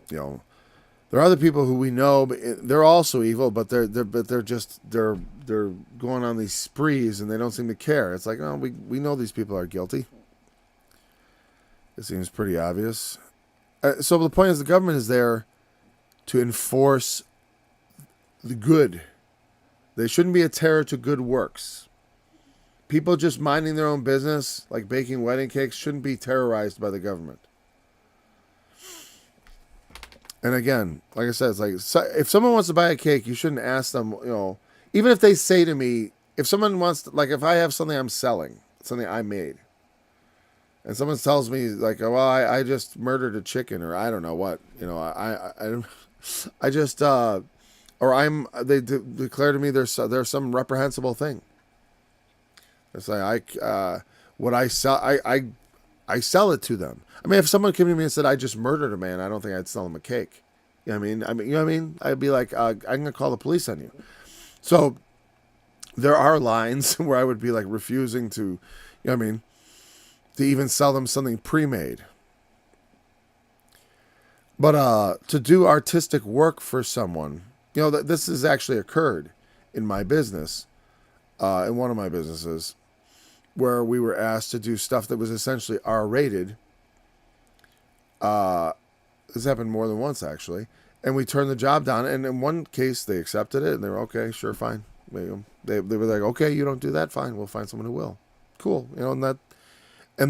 There are other people who we know, but they're also evil, but they're going on these sprees and they don't seem to care. It's like, oh, we know these people are guilty. It seems pretty obvious. So the point is, the government is there to enforce the good. They shouldn't be a terror to good works. People just minding their own business, like baking wedding cakes, shouldn't be terrorized by the government. And again, like I said, it's like, if someone wants to buy a cake, you shouldn't ask them, even if they say to me, if someone wants to, like, if I have something I'm selling, something I made, and someone tells me, like, oh, well, I just murdered a chicken, or I don't know what, they declare to me there's some reprehensible thing. It's like, what I sell, I sell it to them. If someone came to me and said, I just murdered a man, I don't think I'd sell him a cake. You know what I mean? I'd be like, I'm going to call the police on you. So there are lines where I would be like refusing to, to even sell them something pre-made. But to do artistic work for someone, this has actually occurred in my business, in one of my businesses, where we were asked to do stuff that was essentially R-rated. This happened more than once, actually. And we turned the job down. And in one case, they accepted it. And they were, okay, sure, fine. They were like, okay, you don't do that? Fine, we'll find someone who will. Cool. And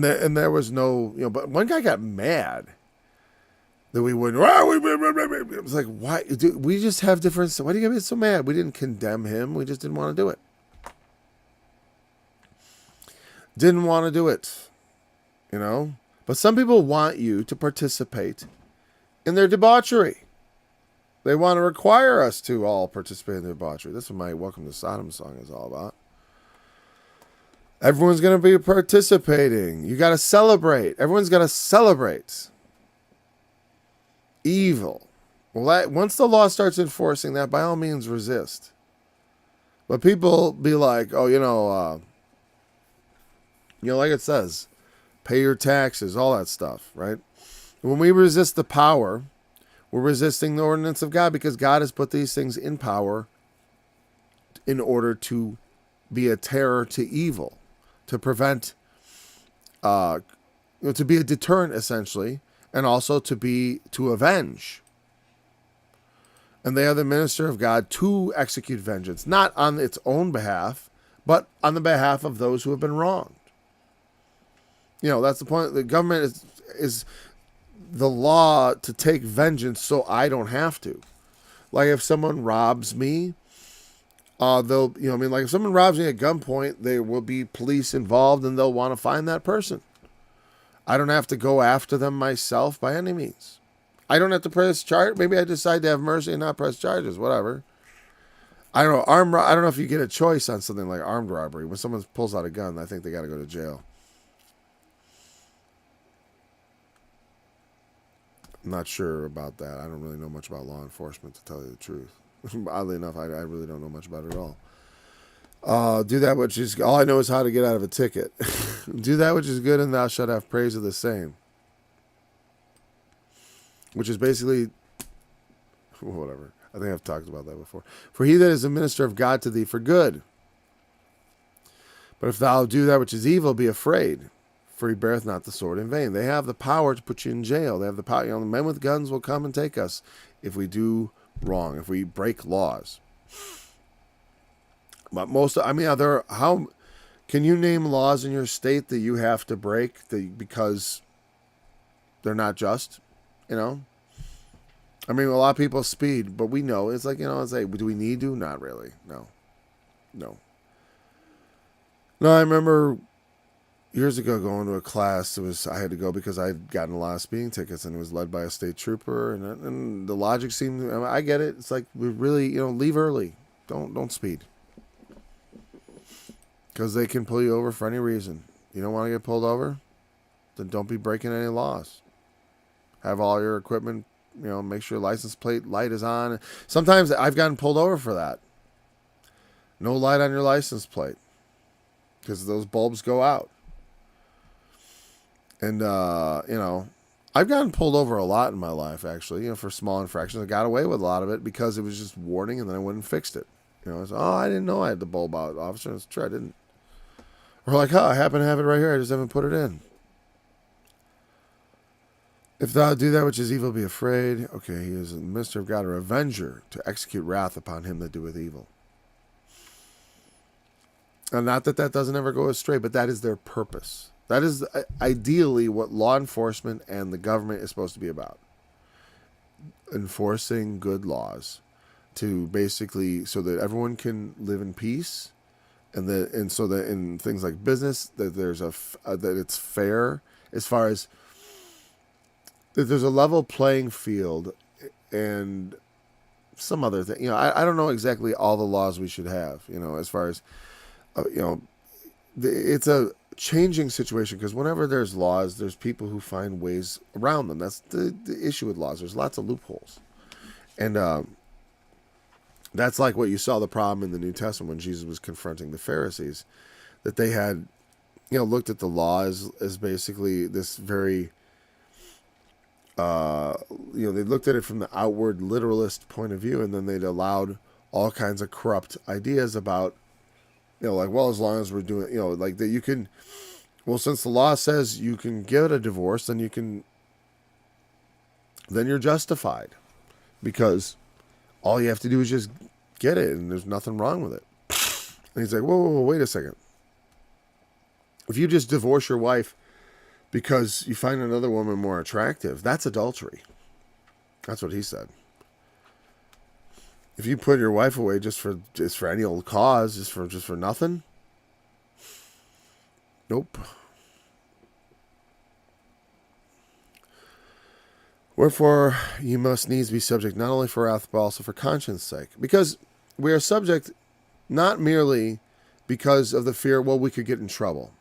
there was no, but one guy got mad that we wouldn't. It was like, why? Dude, we just have different. Why do you get so mad? We didn't condemn him. We just didn't want to do it. Didn't want to do it, But some people want you to participate in their debauchery. They want to require us to all participate in their debauchery. That's what my Welcome to Sodom song is all about. Everyone's going to be participating. You got to celebrate. Everyone's got to celebrate evil. Well, once the law starts enforcing that, by all means resist. But people be like, oh, like it says, pay your taxes, all that stuff, right? When we resist the power, we're resisting the ordinance of God, because God has put these things in power in order to be a terror to evil, to prevent, to be a deterrent, essentially, and also to avenge. And they are the minister of God to execute vengeance, not on its own behalf, but on the behalf of those who have been wronged. That's the point. The government is the law to take vengeance so I don't have to. Like if someone robs me, if someone robs me at gunpoint, there will be police involved and they'll want to find that person. I don't have to go after them myself by any means. I don't have to press charge. Maybe I decide to have mercy and not press charges, whatever. I don't know. I don't know if you get a choice on something like armed robbery. When someone pulls out a gun, I think they got to go to jail. I'm not sure about that. I don't really know much about law enforcement, to tell you the truth. Oddly enough, I really don't know much about it at all. Do that which is, all I know is how to get out of a ticket. Do that which is good, and thou shalt have praise of the same. Which is basically, whatever. I think I've talked about that before. For he that is a minister of God to thee for good. But if thou do that which is evil, be afraid. For he beareth not the sword in vain. They have the power to put you in jail. They have the power. The men with guns will come and take us if we do wrong, if we break laws. But how can you name laws in your state that you have to break because they're not just, you know? I mean, a lot of people speed, but we know it's like, do we need to? Not really. No. No, I remember years ago going to a class. I had to go because I had gotten a lot of speeding tickets, and it was led by a state trooper. And the logic seemed, I get it. It's like, we really, leave early. Don't speed. Because they can pull you over for any reason. You don't want to get pulled over? Then don't be breaking any laws. Have all your equipment, make sure your license plate light is on. Sometimes I've gotten pulled over for that. No light on your license plate. Because those bulbs go out. And, I've gotten pulled over a lot in my life, actually, for small infractions. I got away with a lot of it because it was just warning, and then I went and fixed it. I didn't know I had the bulb out, officer. It's true, I didn't. Or like, I happen to have it right here. I just haven't put it in. If thou do that which is evil, be afraid. Okay, he is a minister of God, a revenger, to execute wrath upon him that doeth evil. And not that doesn't ever go astray, but that is their purpose. That is ideally what law enforcement and the government is supposed to be about. Enforcing good laws to basically so that everyone can live in peace, and so that in things like business that there's that it's fair as far as that there's a level playing field and some other thing. I don't know exactly all the laws we should have. As far as it's a changing situation because whenever there's laws, there's people who find ways around them. That's the issue with laws. There's lots of loopholes, and that's like what you saw the problem in the New Testament when Jesus was confronting the Pharisees, that they had, looked at the law as basically this very, they looked at it from the outward literalist point of view, and then they'd allowed all kinds of corrupt ideas about, as long as we're doing, that you can, since the law says you can get a divorce, then you're justified because all you have to do is just get it, and there's nothing wrong with it. And he's like, whoa, wait a second. If you just divorce your wife because you find another woman more attractive, that's adultery. That's what he said. If you put your wife away just for any old cause, just for nothing, nope. Wherefore you must needs be subject not only for wrath, but also for conscience sake. Because we are subject not merely because of the fear, we could get in trouble,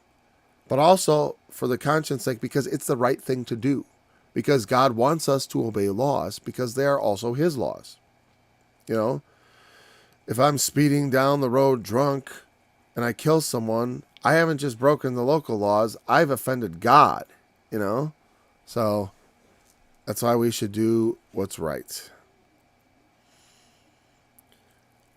but also for the conscience sake because it's the right thing to do. Because God wants us to obey laws because they are also his laws. If I'm speeding down the road drunk and I kill someone, I haven't just broken the local laws, I've offended God, So that's why we should do what's right.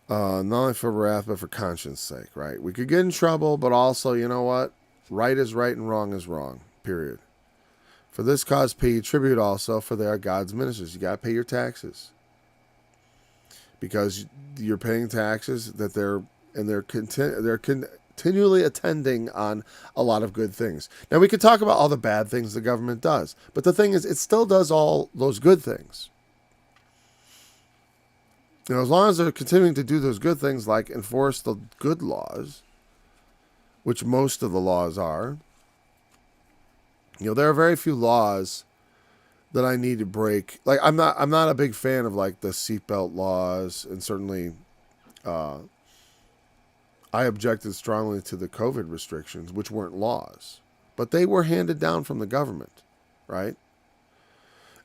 Not only for wrath, but for conscience sake, right? We could get in trouble, but also, what? Right is right and wrong is wrong, period. For this cause pay ye tribute also, for they are God's ministers. You got to pay your taxes. Because you're paying taxes that they're continually attending on a lot of good things. Now, we could talk about all the bad things the government does, but the thing is, it still does all those good things. As long as they're continuing to do those good things, like enforce the good laws, which most of the laws are, there are very few laws that I need to break. Like, I'm not a big fan of like the seatbelt laws, and certainly, I objected strongly to the COVID restrictions, which weren't laws, but they were handed down from the government, right?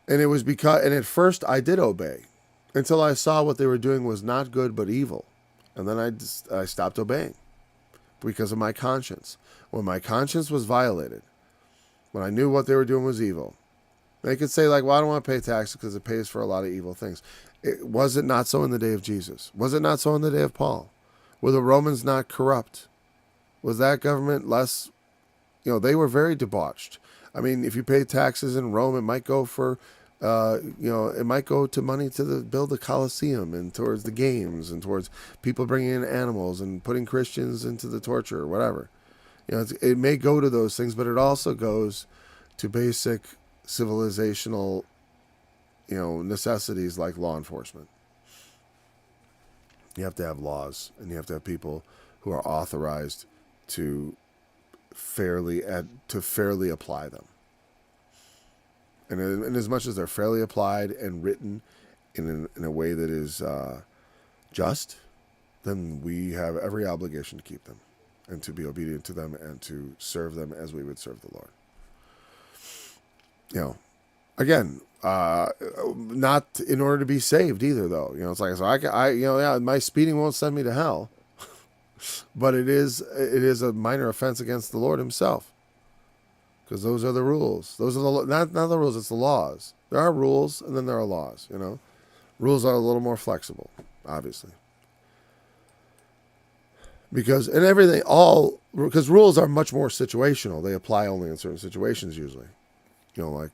And it was and at first I did obey until I saw what they were doing was not good but evil, and then I stopped obeying because of my conscience. When my conscience was violated, when I knew what they were doing was evil, they could say I don't want to pay taxes because it pays for a lot of evil things. Was it not so in the day of Jesus? Was it not so in the day of Paul? Were the Romans not corrupt? Was that government less, they were very debauched. I mean, if you pay taxes in Rome, it might go for It might go to money to build the Colosseum and towards the games and towards people bringing in animals and putting Christians into the torture or whatever. It may go to those things, but it also goes to basic civilizational, necessities like law enforcement. You have to have laws, and you have to have people who are authorized to fairly apply them. And as much as they're fairly applied and written in a way that is just, then we have every obligation to keep them and to be obedient to them and to serve them as we would serve the Lord. Again, not in order to be saved either, though. It's like, so my speeding won't send me to hell, but it is a minor offense against the Lord Himself. Because those are the rules. Those are not the rules, it's the laws. There are rules, and then there are laws, Rules are a little more flexible, obviously. Because rules are much more situational. They apply only in certain situations usually. Like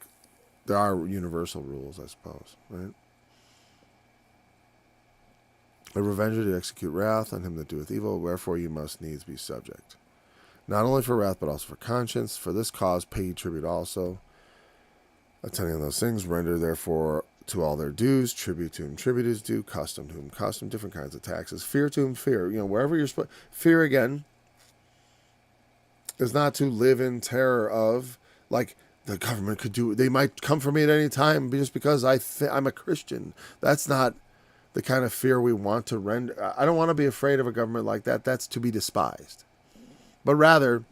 there are universal rules, I suppose, right? A revenger to execute wrath on him that doeth evil, wherefore you must needs be subject. Not only for wrath, but also for conscience. For this cause pay ye tribute also. Attending on those things, render therefore to all their dues, tribute to whom tribute is due, custom to whom custom, different kinds of taxes, fear to whom fear. Wherever you're supposed, fear again is not to live in terror of, like, the government could do, they might come for me at any time just because I'm a Christian. That's not the kind of fear we want to render. I don't want to be afraid of a government like that. That's to be despised. But rather,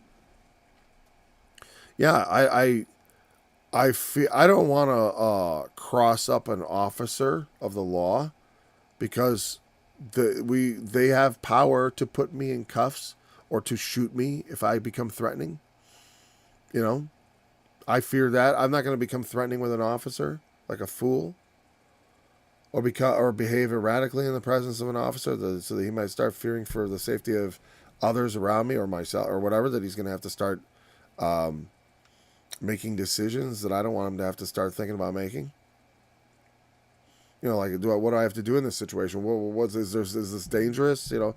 I feel I don't want to cross up an officer of the law because they have power to put me in cuffs or to shoot me if I become threatening. I fear that I'm not going to become threatening with an officer like a fool, or behave erratically in the presence of an officer so that he might start fearing for the safety of others around me or myself or whatever, that he's going to have to start making decisions that I don't want him to have to start thinking about making. Like, what do I have to do in this situation? Is this dangerous? I don't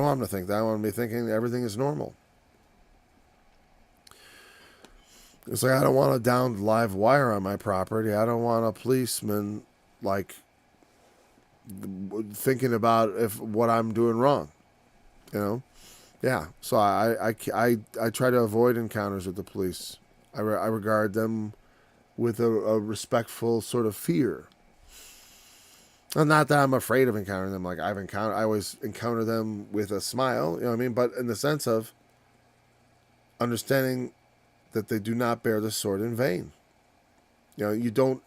want him to think that. I want him to be thinking everything is normal. It's like, I don't want a downed live wire on my property. I don't want a policeman, like, thinking about what I'm doing wrong. Yeah, so I try to avoid encounters with the police. I regard them with a respectful sort of fear. And not that I'm afraid of encountering them. Like I always encounter them with a smile. You know what I mean? But in the sense of understanding that they do not bear the sword in vain. You don't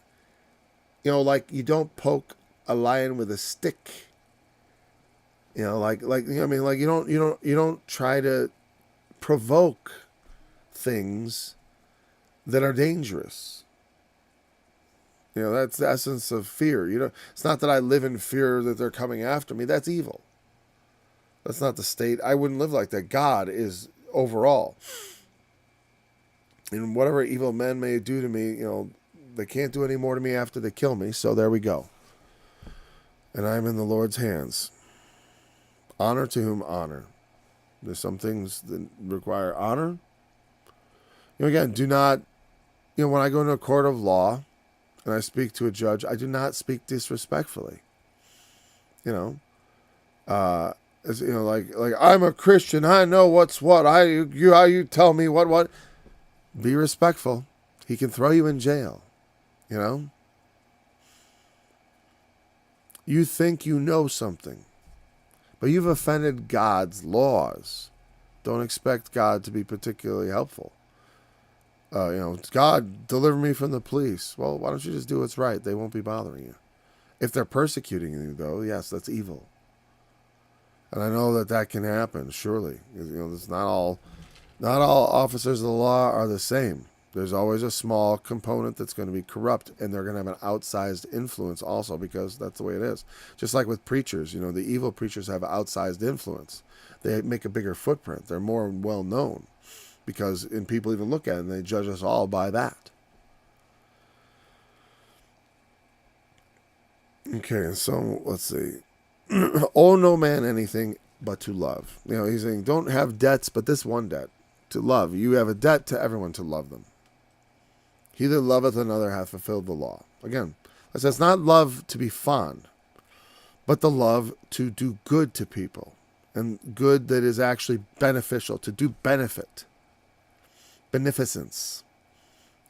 poke a lion with a stick. You don't try to provoke things that are dangerous. That's the essence of fear. It's not that I live in fear that they're coming after me. That's evil. That's not the state. I wouldn't live like that. God is overall. And whatever evil men may do to me, they can't do any more to me after they kill me. So there we go. And I'm in the Lord's hands. Honor to whom honor. There's some things that require honor. Again, do not, when I go into a court of law and I speak to a judge, I do not speak disrespectfully. Like I'm a Christian, I know what's what. How you tell me what. Be respectful. He can throw you in jail. You think you know something, but you've offended God's laws. Don't expect God to be particularly helpful. God, deliver me from the police. Well, why don't you just do what's right? They won't be bothering you. If they're persecuting you, though, yes, that's evil. And I know that can happen, surely. It's not all officers of the law are the same. There's always a small component that's going to be corrupt, and they're going to have an outsized influence also, because that's the way it is. Just like with preachers, the evil preachers have outsized influence. They make a bigger footprint. They're more well known, and people even look at it and they judge us all by that. Okay, so let's see. Owe no man anything but to love. He's saying don't have debts, but this one debt, to love. You have a debt to everyone to love them. He that loveth another hath fulfilled the law. Again, it says not love to be fond, but the love to do good to people, and good that is actually beneficial, to do benefit. Beneficence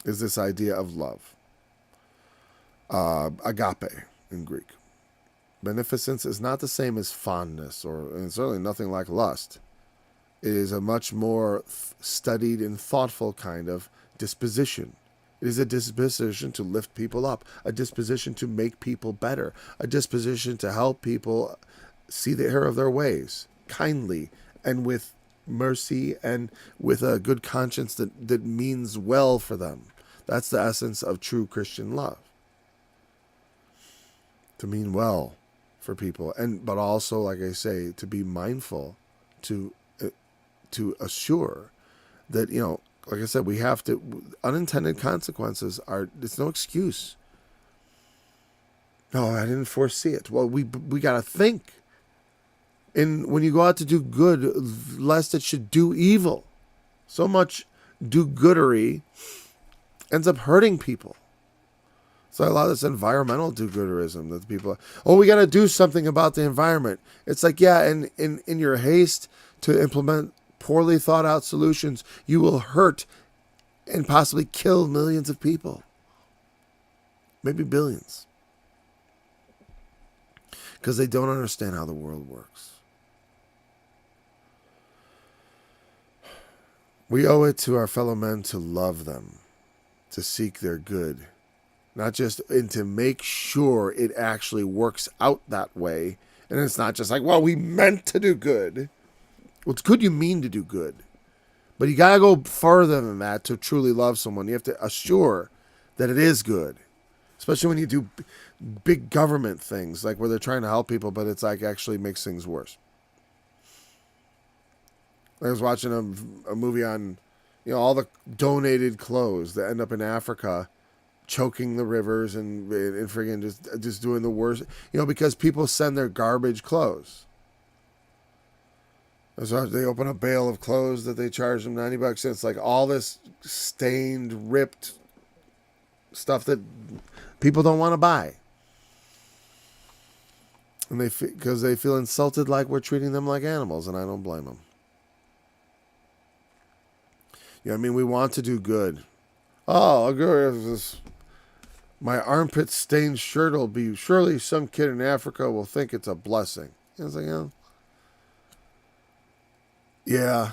is this idea of love. Agape in Greek. Beneficence is not the same as fondness, and certainly nothing like lust. It is a much more studied and thoughtful kind of disposition. It is a disposition to lift people up, a disposition to make people better, a disposition to help people see the error of their ways, kindly and with mercy and with a good conscience that means well for them. That's the essence of true Christian love. To mean well for people, but also, like I say, to be mindful, to assure that, like I said, we have to, unintended consequences it's no excuse. No, I didn't foresee it. Well, we got to think. And when you go out to do good, lest it should do evil. So much do-goodery ends up hurting people. So a lot of this environmental do-gooderism that people, we got to do something about the environment. It's like, yeah, and in your haste to implement poorly thought out solutions, you will hurt and possibly kill millions of people. Maybe billions. Because they don't understand how the world works. We owe it to our fellow men to love them, to seek their good. Not just, and to make sure it actually works out that way. And it's not just like, well, we meant to do good. Well, it's good you mean to do good. But you got to go further than that to truly love someone. You have to assure that it is good. Especially when you do big government things, like where they're trying to help people, but it's like actually makes things worse. I was watching a movie on, all the donated clothes that end up in Africa, choking the rivers and friggin' just doing the worst, because people send their garbage clothes. So they open a bale of clothes that they charge them $90. It's like all this stained, ripped stuff that people don't want to buy. And because they feel insulted, like we're treating them like animals, and I don't blame them. We want to do good. Oh, my armpit stained shirt will be, surely some kid in Africa will think it's a blessing. It's like, yeah,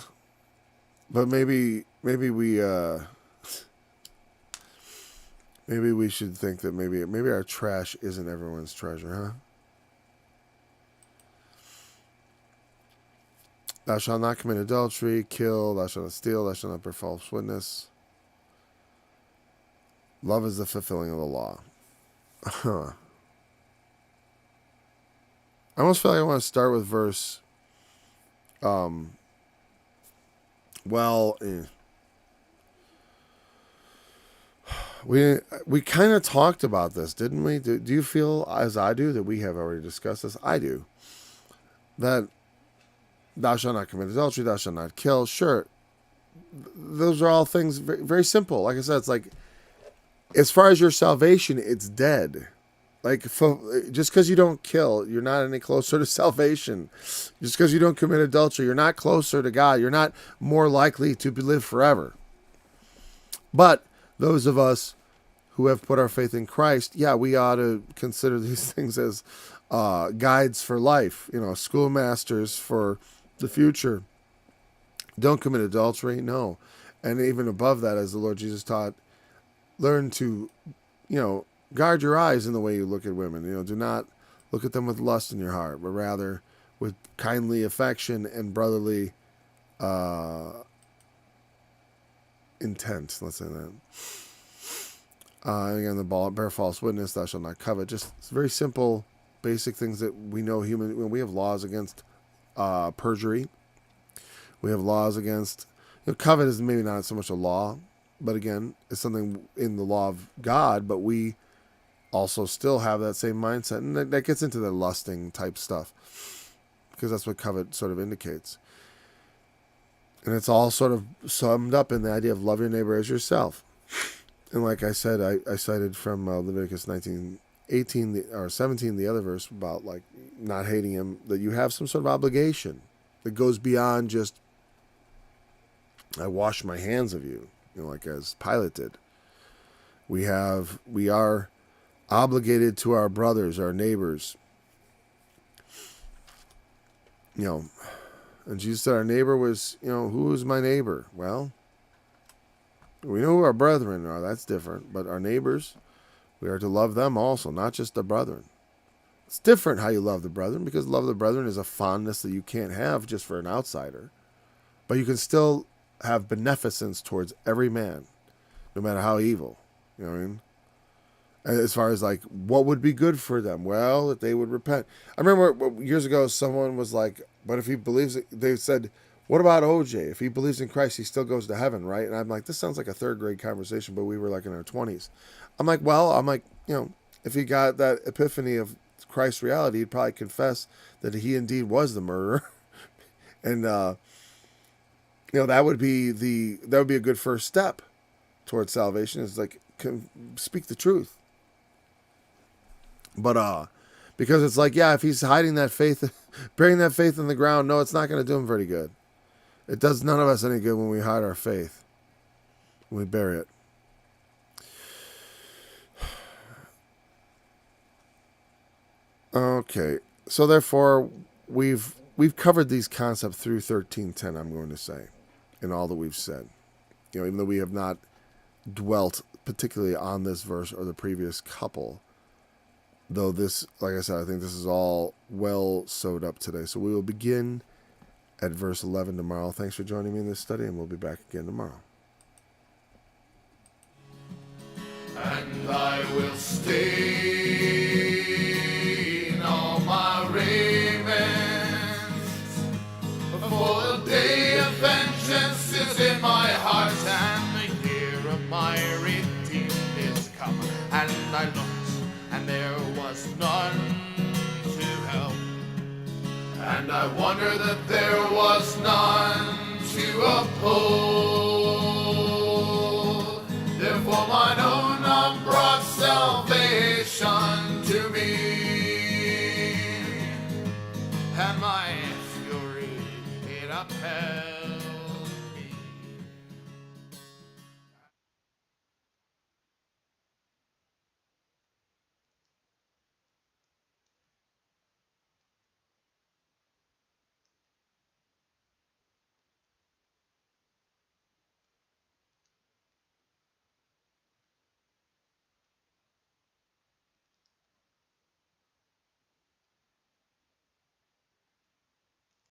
but maybe we should think that maybe our trash isn't everyone's treasure, huh? Thou shalt not commit adultery, kill, thou shalt not steal, thou shalt not bear false witness. Love is the fulfilling of the law. I almost feel like I want to start with verse. We kind of talked about this, didn't we? Do you feel, as I do, that we have already discussed this? I do. That thou shalt not commit adultery, thou shalt not kill. Sure, those are all things very, very simple. Like I said, it's like, as far as your salvation, it's dead. Like, just because you don't kill, you're not any closer to salvation. Just because you don't commit adultery, you're not closer to God. You're not more likely to live forever. But those of us who have put our faith in Christ, we ought to consider these things as guides for life, schoolmasters for the future. Don't commit adultery, no. And even above that, as the Lord Jesus taught, learn to, guard your eyes in the way you look at women. Do not look at them with lust in your heart, but rather with kindly affection and brotherly intent. Let's say that. Again, bear false witness, thou shalt not covet. Just very simple, basic things that we know we have laws against perjury. We have laws against, covet is maybe not so much a law, but again, it's something in the law of God, but we also still have that same mindset. And that gets into the lusting type stuff, because that's what covet sort of indicates. And it's all sort of summed up in the idea of love your neighbor as yourself. And like I said, I cited from Leviticus 19:18 or 17, the other verse about like not hating him, that you have some sort of obligation that goes beyond just, I wash my hands of you, like as Pilate did. We are obligated to our brothers, our neighbors. And Jesus said our neighbor was, who is my neighbor? Well, we know who our brethren are. That's different. But our neighbors, we are to love them also, not just the brethren. It's different how you love the brethren, because love of the brethren is a fondness that you can't have just for an outsider. But you can still have beneficence towards every man, no matter how evil. You know what I mean? And as far as like, what would be good for them? Well, that they would repent. I remember years ago, someone was like, but if he believes, they said, what about OJ? If he believes in Christ, he still goes to heaven, right? And I'm like, this sounds like a third grade conversation, but we were like in our 20s. I'm like, if he got that epiphany of Christ's reality, he'd probably confess that he indeed was the murderer. And, that would be a good first step towards salvation, is like, speak the truth. But, because it's like, yeah, if he's hiding that faith, burying that faith in the ground, no, it's not going to do him very good. It does none of us any good when we hide our faith, when we bury it. Okay, so therefore, we've covered these concepts through 13:10, I'm going to say, in all that we've said. Even though we have not dwelt particularly on this verse or the previous couple, though this, like I said, I think this is all well sewed up today. So we will begin at verse 11 tomorrow. Thanks for joining me in this study, and we'll be back again tomorrow. And I will stain all my ravens, for the day of vengeance is in my heart, and the year of my redeemed is come. And I looked, and there was none to help, and I wonder that there was none to oppose.